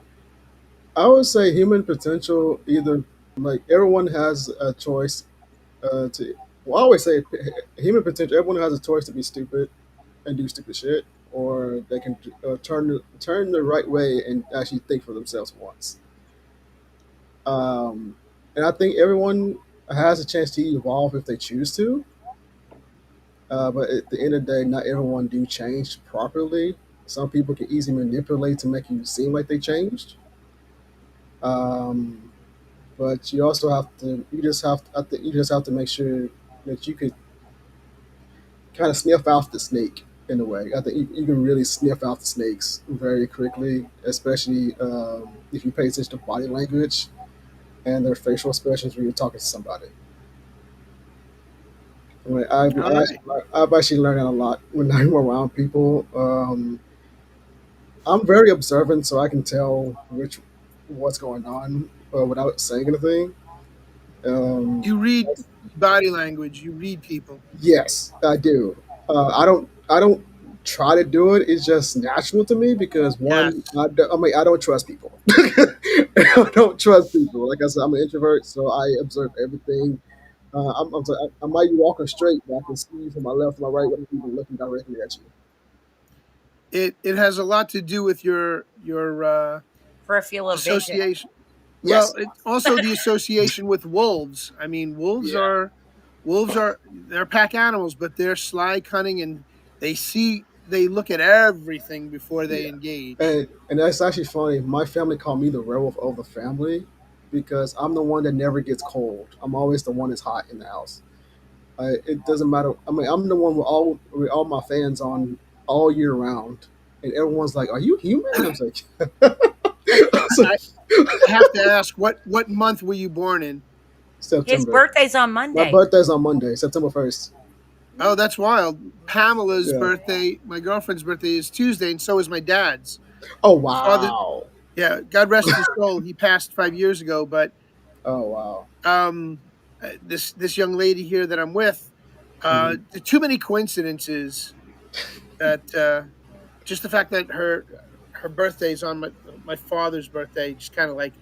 I would say human potential either like everyone has a choice to. Well, I always say human potential. Everyone has a choice to be stupid and do stupid shit, or they can turn the right way and actually think for themselves once. And I think everyone has a chance to evolve if they choose to. But at the end of the day, not everyone do change properly. Some people can easily manipulate to make you seem like they changed. Um, but you also have to, you just have, I think you just have to make sure that you could kind of sniff out the snake in a way. I think you can really sniff out the snakes very quickly, especially if you pay attention to body language and their facial expressions when you're talking to somebody. I mean, All right. I've actually learned that a lot when I'm around people. I'm very observant, so I can tell what's going on without saying anything. Um, You read body language. You read people. yes, I do. I don't try to do it. It's just natural to me because Yes. one, I mean, I don't trust people. I don't trust people. Like I said, I'm an introvert, so I observe everything. I might be walking straight, but I can see you from my left, my right, without even looking directly at you. It has a lot to do with your Peripheral vision. association. Well, Yes. it, also the association with wolves. I mean, Yeah. wolves are they're pack animals, but they're sly, cunning, and they look at everything before they Yeah. engage. And that's actually funny. My family called me the werewolf of the family because I'm the one that never gets cold. I'm always the one that's hot in the house. It doesn't matter. I mean, I'm the one with all my fans on all year round, and everyone's like, "Are you human?" And I was like, I was I, like, I have to ask, what month were you born in? His September. birthday's on My Monday. birthday's on Monday, September 1st. Oh, that's wild. Pamela's Yeah. birthday, my girlfriend's birthday, is Tuesday, and so is my dad's. Oh Father, wow. yeah, God rest his soul. He passed 5 years ago, but Oh wow. this young lady here that I'm with, Mhm. there are too many coincidences that just the fact that her birthday's on my father's birthday just kind of like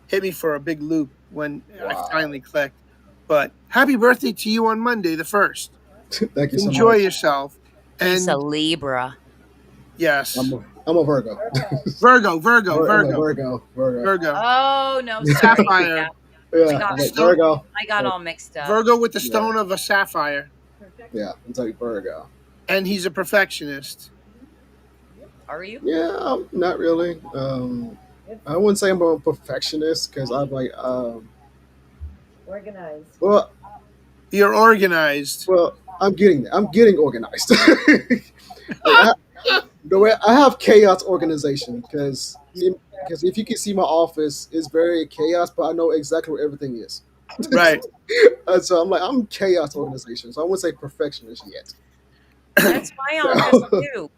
hit me for a big loop when I Wow. finally clicked. But happy birthday to you on Monday, the 1st. Thank you so Enjoy much. yourself. He's a And Libra. yes, I'm a Virgo. Virgo, Virgo, I'm a Virgo, Virgo. Virgo. Oh no, sorry. Sapphire. I Yeah, got I'm like Stone, Virgo. I got all mixed up. Virgo with the Yeah, stone of a sapphire. yeah, it's like Virgo. And he's a perfectionist. Are you? Yeah, not really. I wouldn't say I'm a perfectionist because I'm like, Organized. well, You're organized. I'm getting organized. Like, the way I have chaos organization because if you can see my office, it's very chaos, but I know exactly where everything is. Right. And so I'm like, I'm chaos organization, so I wouldn't say perfectionist yet. That's my office So, too.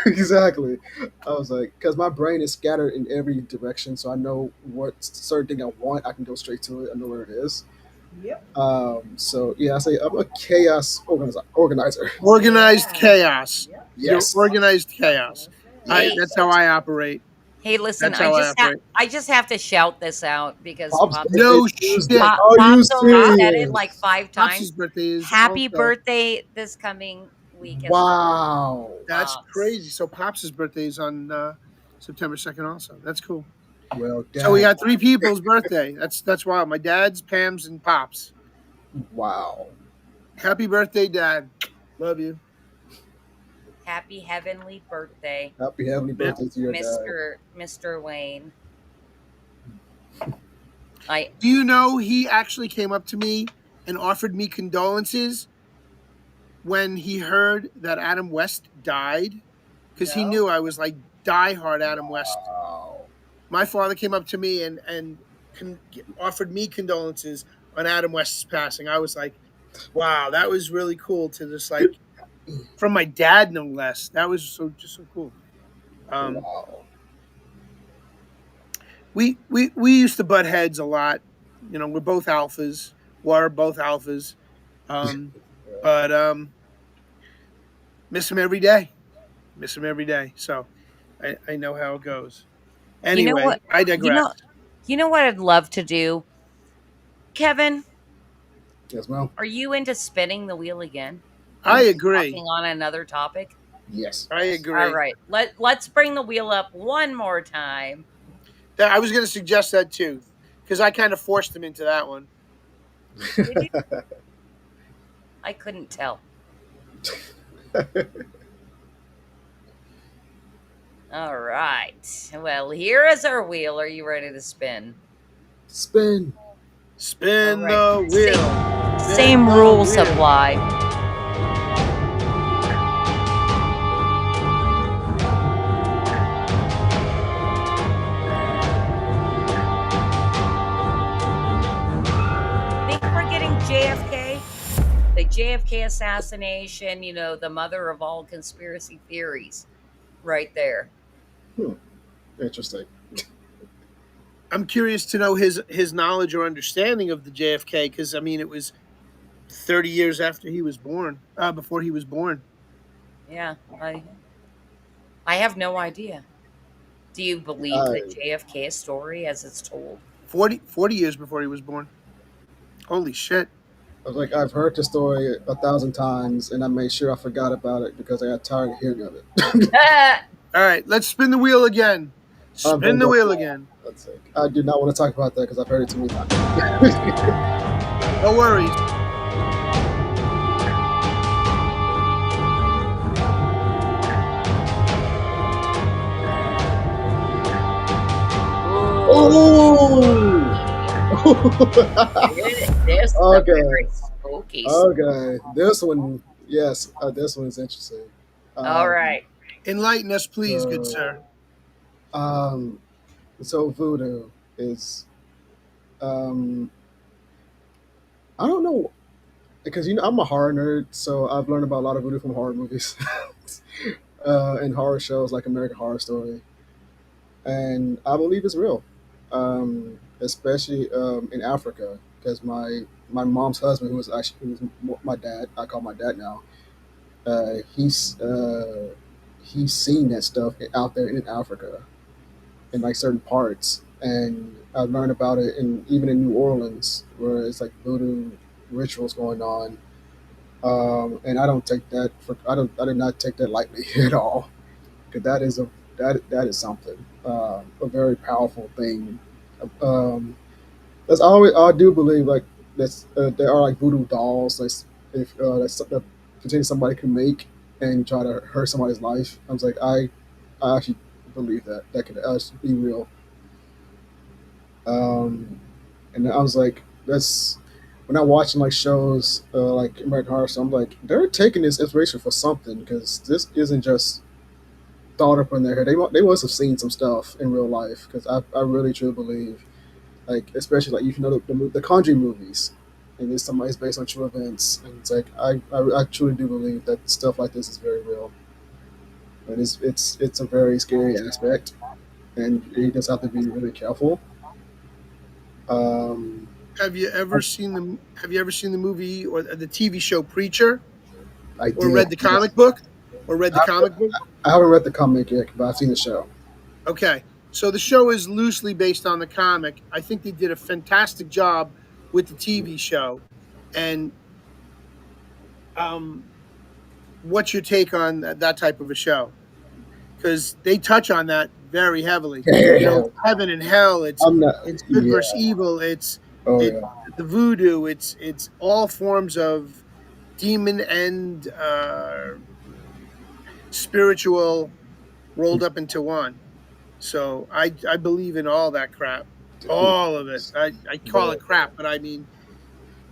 exactly. I was like, because my brain is scattered in every direction, so I know what certain thing I want. I can go straight to it. I know where it is. Yep. So yeah, I say I'm a chaos organizer. Organized chaos. Yes. You're organized chaos. Hey, That's how I operate. hey, listen, That's how I operate. I just have to shout this out because Pops' Pops birthday No is Tuesday. shit. Are you Pops only said it like serious? 5 Pops' times. birthday is Happy also. birthday this coming week as well. Wow. That's Pops. crazy. So Pops' birthday is on September 2nd also. That's cool. Well, So we dang. got three people's birthday. That's wild. My dad's, Pam's, and Pops. Wow. Happy birthday, Dad. Love you. Happy heavenly birthday, Happy heavenly Yeah. birthday to your dad. Mr. Wayne. I Do you know he actually came up to me and offered me condolences when he heard that Adam West died? Because he knew I was like diehard Adam West. Wow. My father came up to me and offered me condolences on Adam West's passing. I was like, wow, that was really cool to just like from my dad, no less. That was just so cool. Wow. We used to butt heads a lot. You know, we're both alphas. We're both alphas. But miss him every day. Miss him every day. So I know how it goes. you know Anyway, what I digress. you know what I'd love to do? Kevin, Yes, ma'am. are you into spinning the wheel again? I agree. Talking on another topic? Yes. I agree. All right. Let's bring the wheel up one more time. I was going to suggest that too, because I kind of forced him into that one. Did you? I couldn't tell. All right. Well, here is our wheel. Are you ready to spin? Spin. Spin All right. the wheel. Same the rules wheel. apply. Think we're getting JFK? The JFK assassination, you know, the mother of all conspiracy theories, right there. Interesting. I'm curious to know his knowledge or understanding of the JFK, because I mean it was 30 years after he was born, before he was born. Yeah, I have no idea. Do you believe the JFK story as it's told? 40 years before he was born. Holy shit. I was like, I've heard the story 1,000 times, and I made sure I forgot about it because I got tired of hearing of it. All right, let's spin the wheel again. Spin the wheel again. Let's see. I do not want to talk about that because I've heard it too many times. No worries. This is a very spooky story. Okay. This one, yes, this one is interesting. All right. Enlighten us, please, good sir. So voodoo is, I don't know, because I'm a horror nerd, so I've learned about a lot of voodoo from horror movies, and horror shows like American Horror Story, and I believe it's real, especially in Africa, because my mom's husband, who's my dad, I call my dad now, he's seen that stuff out there in Africa, in like certain parts, and I've learned about it even in New Orleans, where it's like voodoo rituals going on, and I don't take that I did not take that lightly at all, because that is something, a very powerful thing. That's always I do believe like that's there are like voodoo dolls that potentially somebody can make and try to hurt somebody's life. I was like I actually believe that could actually be real. And I was like, that's when I'm watching like shows like American Horror Story, I'm like, they're taking this inspiration for something, because this isn't just thought up in their head. They must have seen some stuff in real life, because I really truly believe, like especially like the Conjuring movies, and it's somebody's based on true events, and it's like I truly do believe that stuff like this is very real, and it's a very scary aspect, and you just have to be really careful. Have you ever seen the movie or the TV show Preacher? I Or did. read the comic book? Or read the comic book? I haven't read the comic yet, but I've seen the show. Okay. So the show is loosely based on the comic. I think they did a fantastic job with the TV show. And what's your take on that type of a show? Because they touch on that very heavily. You know, heaven and hell. It's good versus evil. It's the voodoo. It's all forms of demon and spiritual rolled up into one. So I believe in all that crap, all of it. I call it crap, but I mean,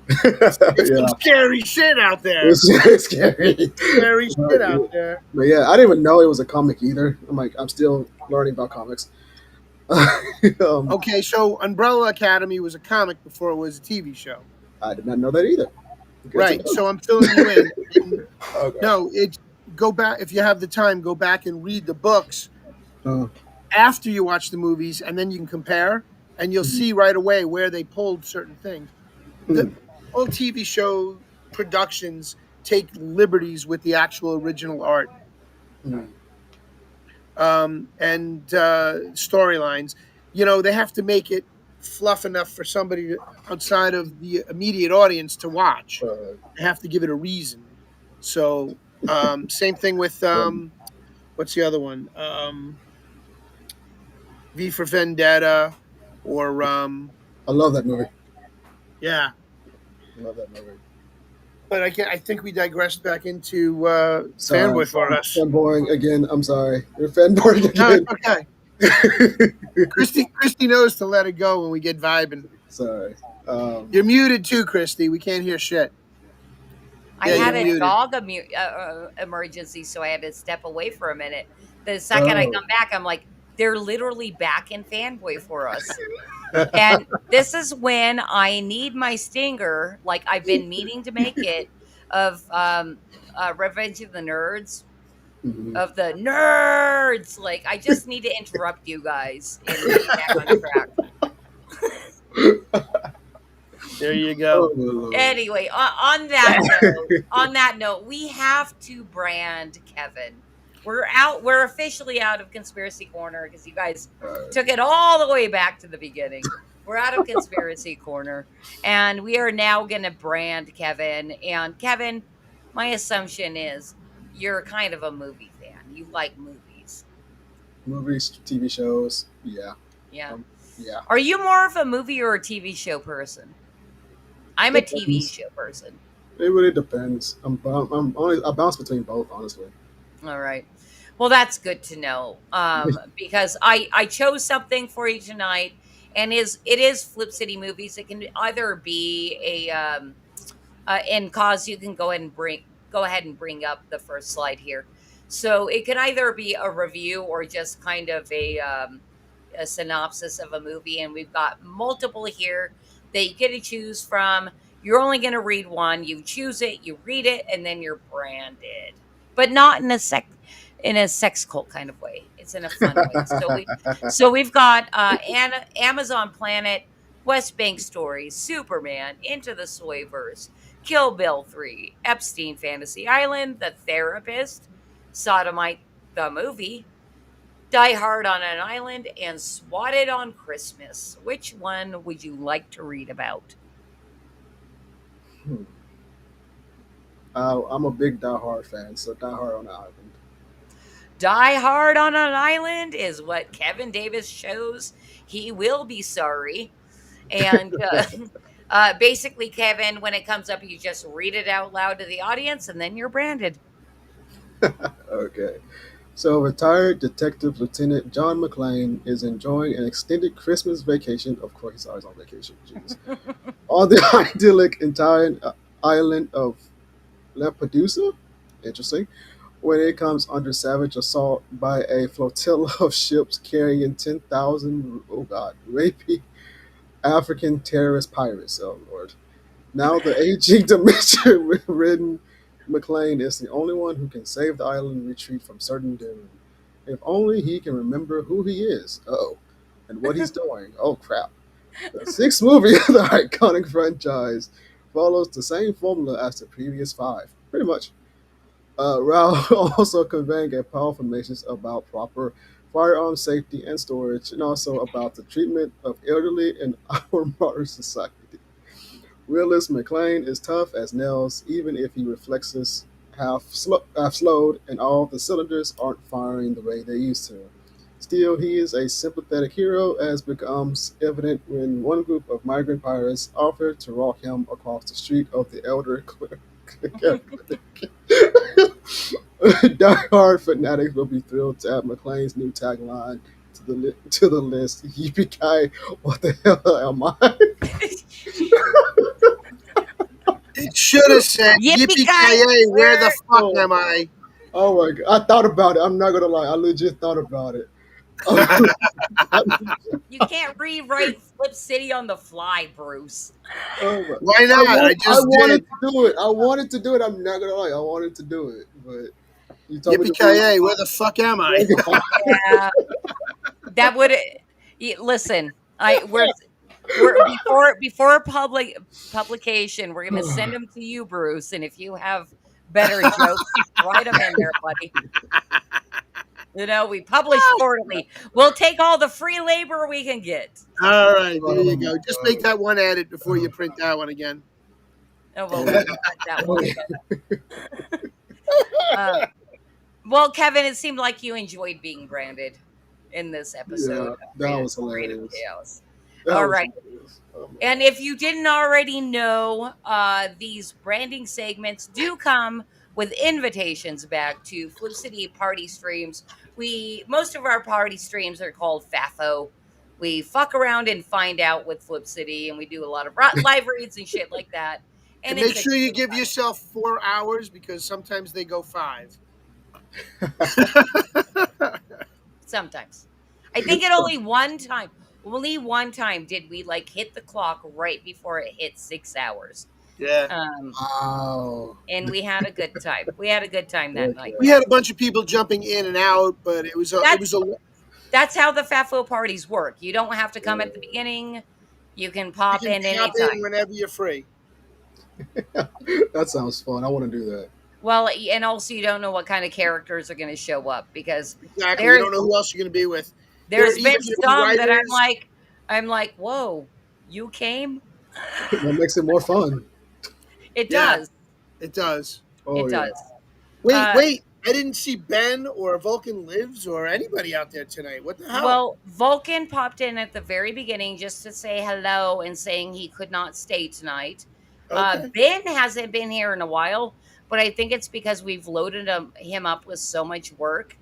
it's some scary shit out there. It's scary. Scary shit out there. But yeah, I didn't even know it was a comic either. I'm still learning about comics. Okay, so Umbrella Academy was a comic before it was a TV show. I did not know that either. Right. So I'm filling you in. No, go back if you have the time. Go back and read the books after you watch the movies, and then you can compare, and you'll see right away where they pulled certain things. The all TV show productions take liberties with the actual original art, and storylines. You know, they have to make it fluff enough for somebody outside of the immediate audience to watch. They have to give it a reason. So same thing with what's the other one? V for Vendetta, or I love that movie. Yeah, I love that movie. But I think we digressed back into Sorry, fanboy for us. fanboying again. I'm sorry. You're fanboying No, again. it's okay. Christy knows to let it go when we get vibing. Sorry. You're muted too, Christy. We can't hear shit. I Yeah, had you're a muted. dog emergency, so I had to step away for a minute. The second I come back, I'm like, they're literally back in fanboy for us. And this is when I need my stinger, like I've been meaning to make it, of Revenge of the Nerds. Of the nerds. Like, I just need to interrupt you guys and get back on track. There you go. Anyway, on that note, we have to brand Kevin. We're officially out of Conspiracy Corner because you guys took it all the way back to the beginning. We're out of Conspiracy Corner, and we are now gonna brand Kevin. And Kevin, my assumption is you're kind of a movie fan. You like movies. Movies, TV shows, yeah. Yeah. Yeah. Are you more of a movie or a TV show person? I'm a TV show person. It really depends. I bounce between both, honestly. All right. Well, that's good to know. Because I chose something for you tonight, and it is Flip City Movies. It can either be and cause you can go ahead and bring up the first slide here. So it can either be a review or just kind of a synopsis of a movie, and we've got multiple here that you get to choose from. You're only going to read one. You choose it, you read it, and then you're branded, but not in a sex cult kind of way. It's in a fun way. So we've got Amazon Planet, West Bank Stories, Superman, Into the Soyverse, Kill Bill 3, Epstein Fantasy Island, The Therapist, Sodomite the Movie, Die Hard on an Island, and Swatted on Christmas. Which one would you like to read about? I'm a big Die Hard fan, so Die Hard on the Island. Die Hard on an Island is what Kevin Davis shows. He will be sorry. And basically, Kevin, when it comes up, you just read it out loud to the audience, and then you're branded. Okay. So, retired Detective Lieutenant John McClane is enjoying an extended Christmas vacation. Of course, he's always on vacation. Jeez. On the idyllic Italian island of Lampedusa. Interesting. When it comes under savage assault by a flotilla of ships carrying 10,000, rapey African terrorist pirates. Oh, Lord. Now the aging dementia-ridden McClane is the only one who can save the island and retreat from certain doom. If only he can remember who he is. And what he's doing. Oh, crap. The sixth movie of the iconic franchise follows the same formula as the previous five. Pretty much. Rao also conveying a powerful message about proper firearm safety and storage, and also about the treatment of elderly in our modern society. Realist McClane is tough as nails, even if he reflexes have slowed and all the cylinders aren't firing the way they used to. Still, he is a sympathetic hero, as becomes evident when one group of migrant pirates offer to walk him across the street of the elder Die Hard fanatics will be thrilled to add McClane's new tagline to the list. Yippee-ki, what the hell am I? It should have said Yippee-ki-yay, where the fuck am I? Oh my god, I thought about it. I'm not gonna lie, I legit thought about it. You can't rewrite Flip City on the fly, Bruce. Why not? I wanted to do it. I wanted to do it. I'm not gonna lie, I wanted to do it, but you told me Yippee-ki-yay, where the fuck am I? Yeah, that would listen. We're before publication. We're gonna send them to you, Bruce, and if you have better jokes, write them in there, buddy. You know, we publish quarterly. We'll take all the free labor we can get. All right, there you go. Just make that one edit before you print that one again. Oh, well, we'll print that one again. Well, Kevin, it seemed like you enjoyed being branded in this episode. Yeah, that was hilarious. Chaos. All right. And if you didn't already know, these branding segments do come with invitations back to Flip City party streams. Most of our party streams are called FAFO. We fuck around and find out with Flip City, and we do a lot of live reads and shit like that. And And make it's sure you extremely give fun. yourself 4 hours because sometimes they go 5. Sometimes. I think it only one time did we like hit the clock right before it hit 6 hours. Yeah. Wow. And we had a good time. We had a good time that night. We had a bunch of people jumping in and out, but it was a That's how the FAFO parties work. You don't have to come at the beginning. You can pop you in can pop anytime. in whenever you're free. That sounds fun. I want to do that. Well, and also you don't know what kind of characters are going to show up because Exactly. You don't know who else you're going to be with. there's They're been either gonna be some that writers- I'm like, whoa, you came? That makes it more fun. It Yeah, does. It does. Oh, It yeah. does. Wait. I didn't see Ben or Vulcan Lives or anybody out there tonight. What the hell? Well, Vulcan popped in at the very beginning just to say hello and saying he could not stay tonight. Okay. Ben hasn't been here in a while, but I think it's because we've loaded him up with so much work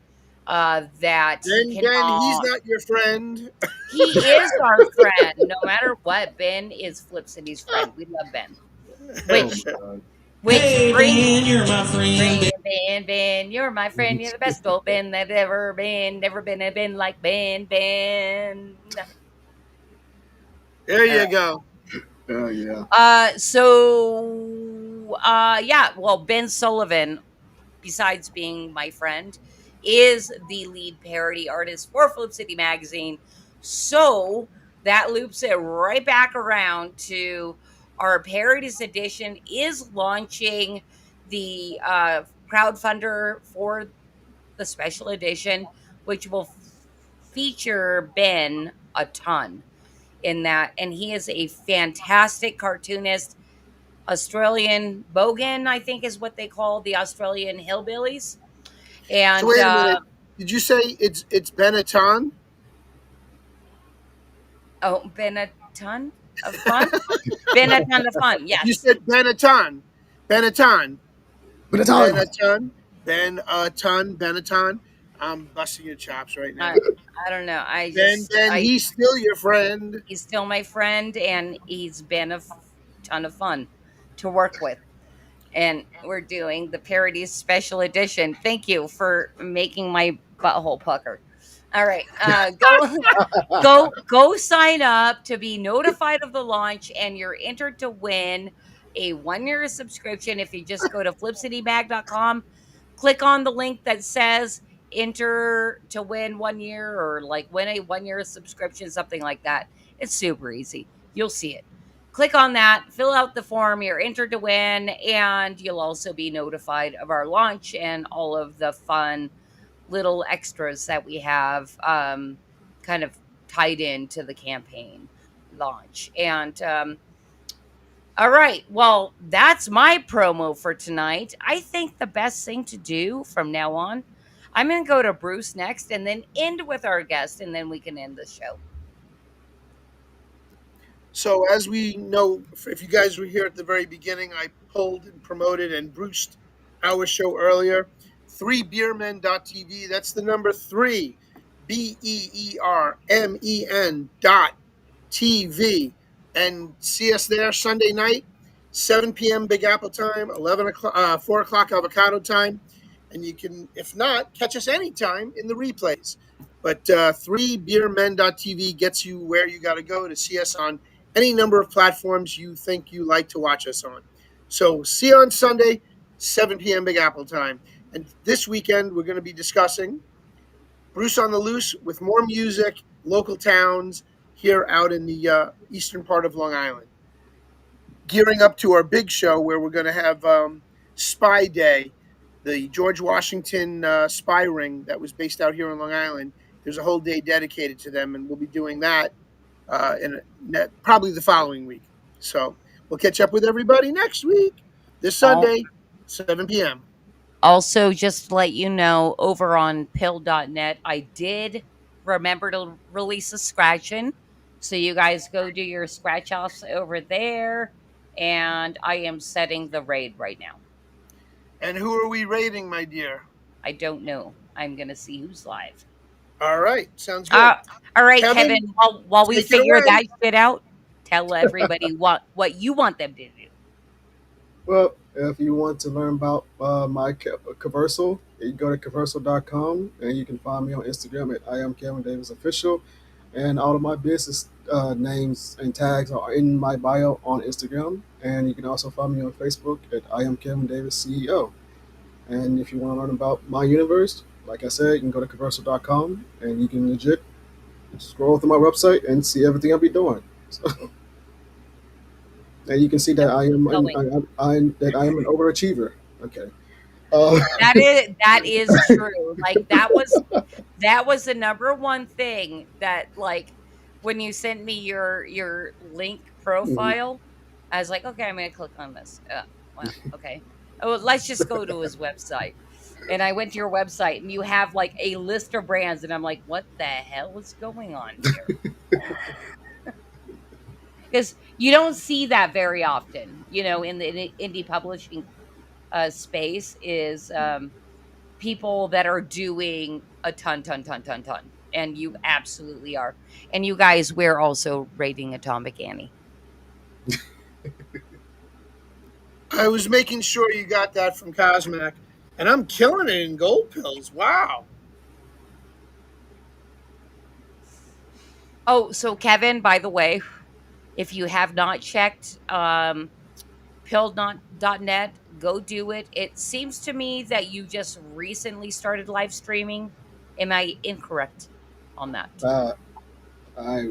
that Ben, he Ben, cannot. he's not your friend. He is our friend. No matter what, Ben is Flip City's friend. We love Ben. Which Hey, brings Ben, you're my friend. Ben, you're my friend. You're the best old Ben that ever been. Never been a Ben like Ben. There you go. Oh, yeah. Yeah, well, Ben Sullivan, besides being my friend, is the lead parody artist for Flip City Magazine. So that loops it right back around to our parodies edition is launching the crowdfunder for the special edition, which will feature Ben a ton in that. And he is a fantastic cartoonist. Australian Bogan, I think is what they call the Australian hillbillies. And So wait a minute. Did you say it's Benetton? Oh, Ben a ton of fun? Ben a ton of fun, yes. You said Benetton. Benetton. Benetton. Benetton. I'm busting your chops right now. I don't know. He's still your friend. He's still my friend, and he's been a ton of fun to work with. And we're doing the parodies special edition. Thank you for making my butthole pucker. All right, go sign up to be notified of the launch, and you're entered to win a 1-year subscription. If you just go to flipcitymag.com, click on the link that says enter to win 1 year or like win a 1-year subscription, something like that. It's super easy. You'll see it. Click on that, fill out the form, you're entered to win, and you'll also be notified of our launch and all of the fun little extras that we have kind of tied into the campaign launch. And all right, well, that's my promo for tonight. I think the best thing to do from now on, I'm going to go to Bruce next and then end with our guest, and then we can end the show. So as we know, if you guys were here at the very beginning, I pulled and promoted and bruised our show earlier. 3beermen.tv. That's the number 3. BEERMEN.TV. And see us there Sunday night, 7 p.m. Big Apple time, 4 o'clock Avocado time. And you can, if not, catch us anytime in the replays. But 3beermen.tv gets you where you got to go to see us on any number of platforms you think you like to watch us on. So see you on Sunday, 7 p.m. Big Apple time. And this weekend, we're going to be discussing Bruce on the Loose with more music, local towns here out in the eastern part of Long Island. Gearing up to our big show where we're going to have Spy Day, the George Washington spy ring that was based out here in Long Island. There's a whole day dedicated to them, and we'll be doing that probably the following week. So we'll catch up with everybody next week, this Sunday, 7 p.m. Also, just to let you know, over on pill.net, I did remember to release a scratch-in. So you guys go do your scratch offs over there, and I am setting the raid right now. And who are we raiding, my dear? I don't know. I'm gonna see who's live. All right, sounds good. All right, Kevin, Kevin. While we take it figure away. that shit out, tell everybody what you want them to do. Well, if you want to learn about my Kevirsyle, you go to Kevirsyle.com and you can find me on Instagram at I am Kevin Davis Official. And all of my business names and tags are in my bio on Instagram. And you can also find me on Facebook at I am Kevin Davis CEO. And if you want to learn about my universe, like I said, you can go to Kevirsyle.com and you can legit scroll through my website and see everything I'll be doing. So, and you can see that I am an overachiever. Okay. That is true. Like that was the number one thing that, like, when you sent me your link profile, I was like, okay, I'm gonna click on this. Well, okay. Oh, well, let's just go to his website. And I went to your website, and you have like a list of brands, and I'm like, what the hell is going on here? Because you don't see that very often, in the indie publishing space is people that are doing a ton. And you absolutely are. And you guys, we're also rating Atomic Annie. I was making sure you got that from Cosmac, and I'm killing it in gold pills. Wow. Oh, so Kevin, by the way, if you have not checked pill.net, go do it. It seems to me that you just recently started live streaming. Am I incorrect on that? I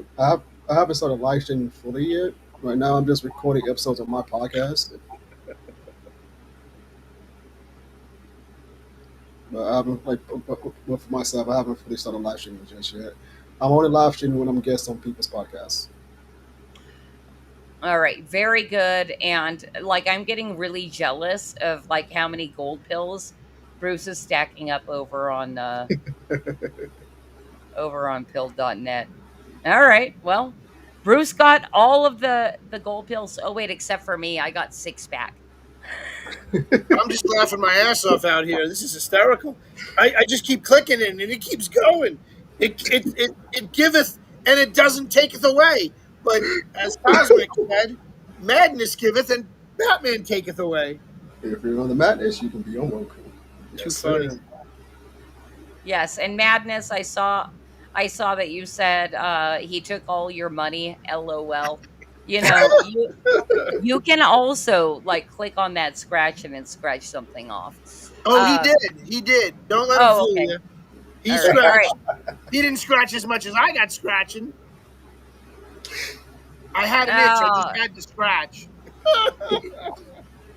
haven't started live streaming fully yet. Right now, I'm just recording episodes of my podcast. But I haven't, but for myself, I haven't fully started live streaming just yet. I'm only live streaming when I'm guest on people's podcasts. All right, very good. And like, I'm getting really jealous of like how many gold pills Bruce is stacking up over on pill.net. All right, well, Bruce got all of the gold pills. Oh wait, except for me, I got 6-pack. I'm just laughing my ass off out here. This is hysterical. I just keep clicking it, and it keeps going. It giveth, and it doesn't taketh away. But as Cosmic said, madness giveth, and Batman taketh away. If you're on the madness, you can be on Roku. Too funny. Yes, and Madness, I saw that you said he took all your money. LOL. You can also like click on that scratch and then scratch something off. Oh, he did. Don't let him fool okay. you. He All scratched. right. He didn't scratch as much as I got scratching. I had an itch. I just had to scratch.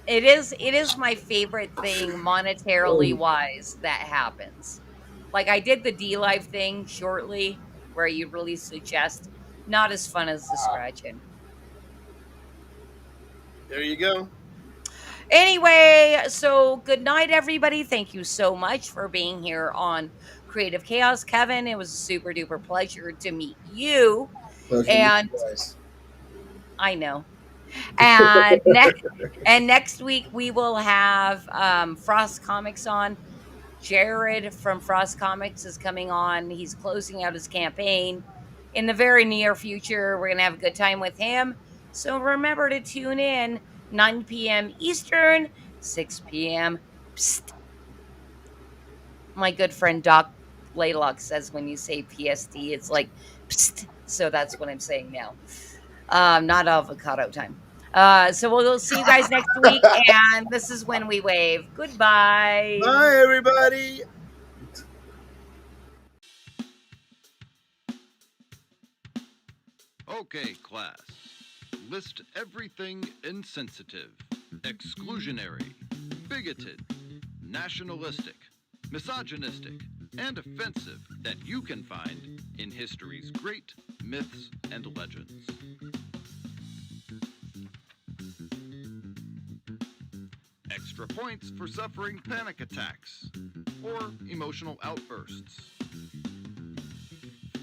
It is my favorite thing monetarily wise that happens. Like I did the D Live thing shortly where you release the chest. Not as fun as the scratching. There you go. Anyway, so good night, everybody. Thank you so much for being here on Creative Chaos. Kevin, it was a super duper pleasure to meet you. Pleasure and to meet you guys. I know. And next week we will have Frost Comics on. Jared from Frost Comics is coming on. He's closing out his campaign. In the very near future, we're going to have a good time with him. So remember to tune in 9 p.m. Eastern, 6 p.m. Psst. My good friend Doc Laylock says when you say PST, it's like psst. So that's what I'm saying now. Not avocado time. So we'll see you guys next week. And this is when we wave. Goodbye. Bye, everybody. Okay, class. List everything insensitive, exclusionary, bigoted, nationalistic, misogynistic, and offensive that you can find in history's great myths and legends. Extra points for suffering panic attacks or emotional outbursts.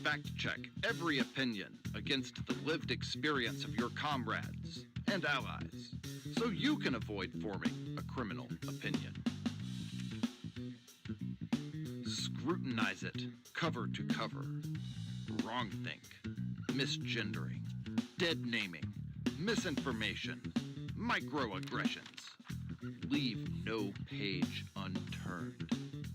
Fact check every opinion against the lived experience of your comrades and allies, so you can avoid forming a criminal opinion. Scrutinize it cover to cover. Wrongthink, misgendering, dead naming, misinformation, microaggressions. Leave no page unturned.